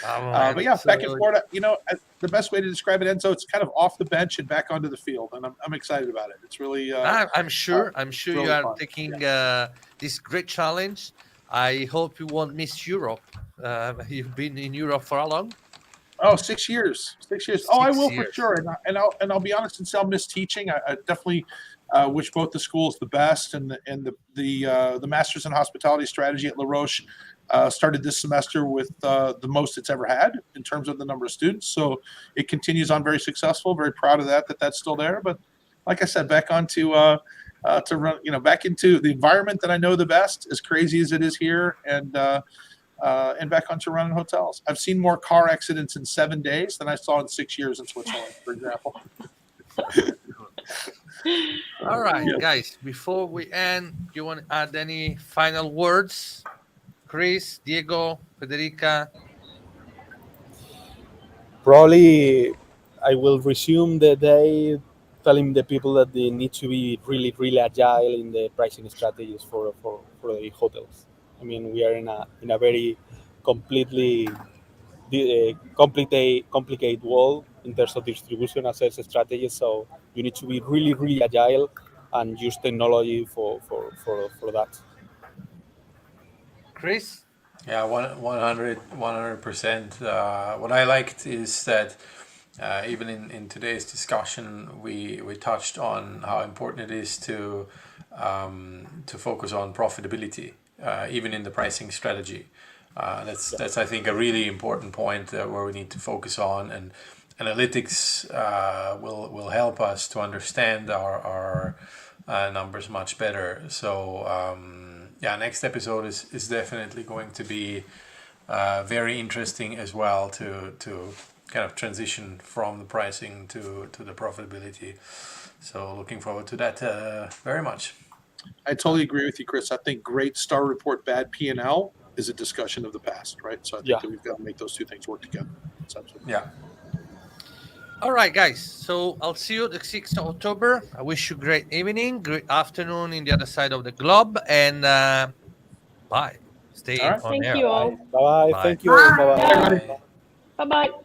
But yeah, back in Florida, the best way to describe it, Enzo, it's kind of off the bench and back onto the field, and I'm excited about it. It's really. I'm sure really you are fun. taking this great challenge. I hope you won't miss Europe. You've been in Europe for how long? Oh, 6 years. 6 years. Oh, I will for years. sure. And I'll be honest and say I'll miss teaching. I definitely wish both the schools the best. And the Masters in Hospitality Strategy at La Roche started this semester with the most it's ever had in terms of the number of students. So it continues on very successful. Very proud of that's still there. But like I said, back onto to run, back into the environment that I know the best, as crazy as it is here, and back onto running hotels. I've seen more car accidents in 7 days than I saw in 6 years in Switzerland, for example. All right, guys, before we end, do you want to add any final words? Chris, Diego, Federica? Probably I will resume the day telling the people that they need to be really, really agile in the pricing strategies for the hotels. I mean, we are in a very completely complicated world in terms of distribution and sales strategies. So you need to be really, really agile and use technology for that. Chris? Yeah, 100%. What I liked is that even in today's discussion, we touched on how important it is to focus on profitability, even in the pricing strategy. That's I think a really important point where we need to focus on, and analytics will help us to understand our numbers much better. So next episode is definitely going to be very interesting as well to kind of transition from the pricing to the profitability. So looking forward to that very much. I totally agree with you, Chris. I think great star report, bad P&L is a discussion of the past, right? So I think that we've got to make those two things work together. Yeah. All right, guys. So I'll see you the 6th of October. I wish you great evening, great afternoon in the other side of the globe, and bye. Stay All right. on Thank air. you all. Bye bye. Bye. Thank you all. Bye. Bye bye. Bye. Bye bye.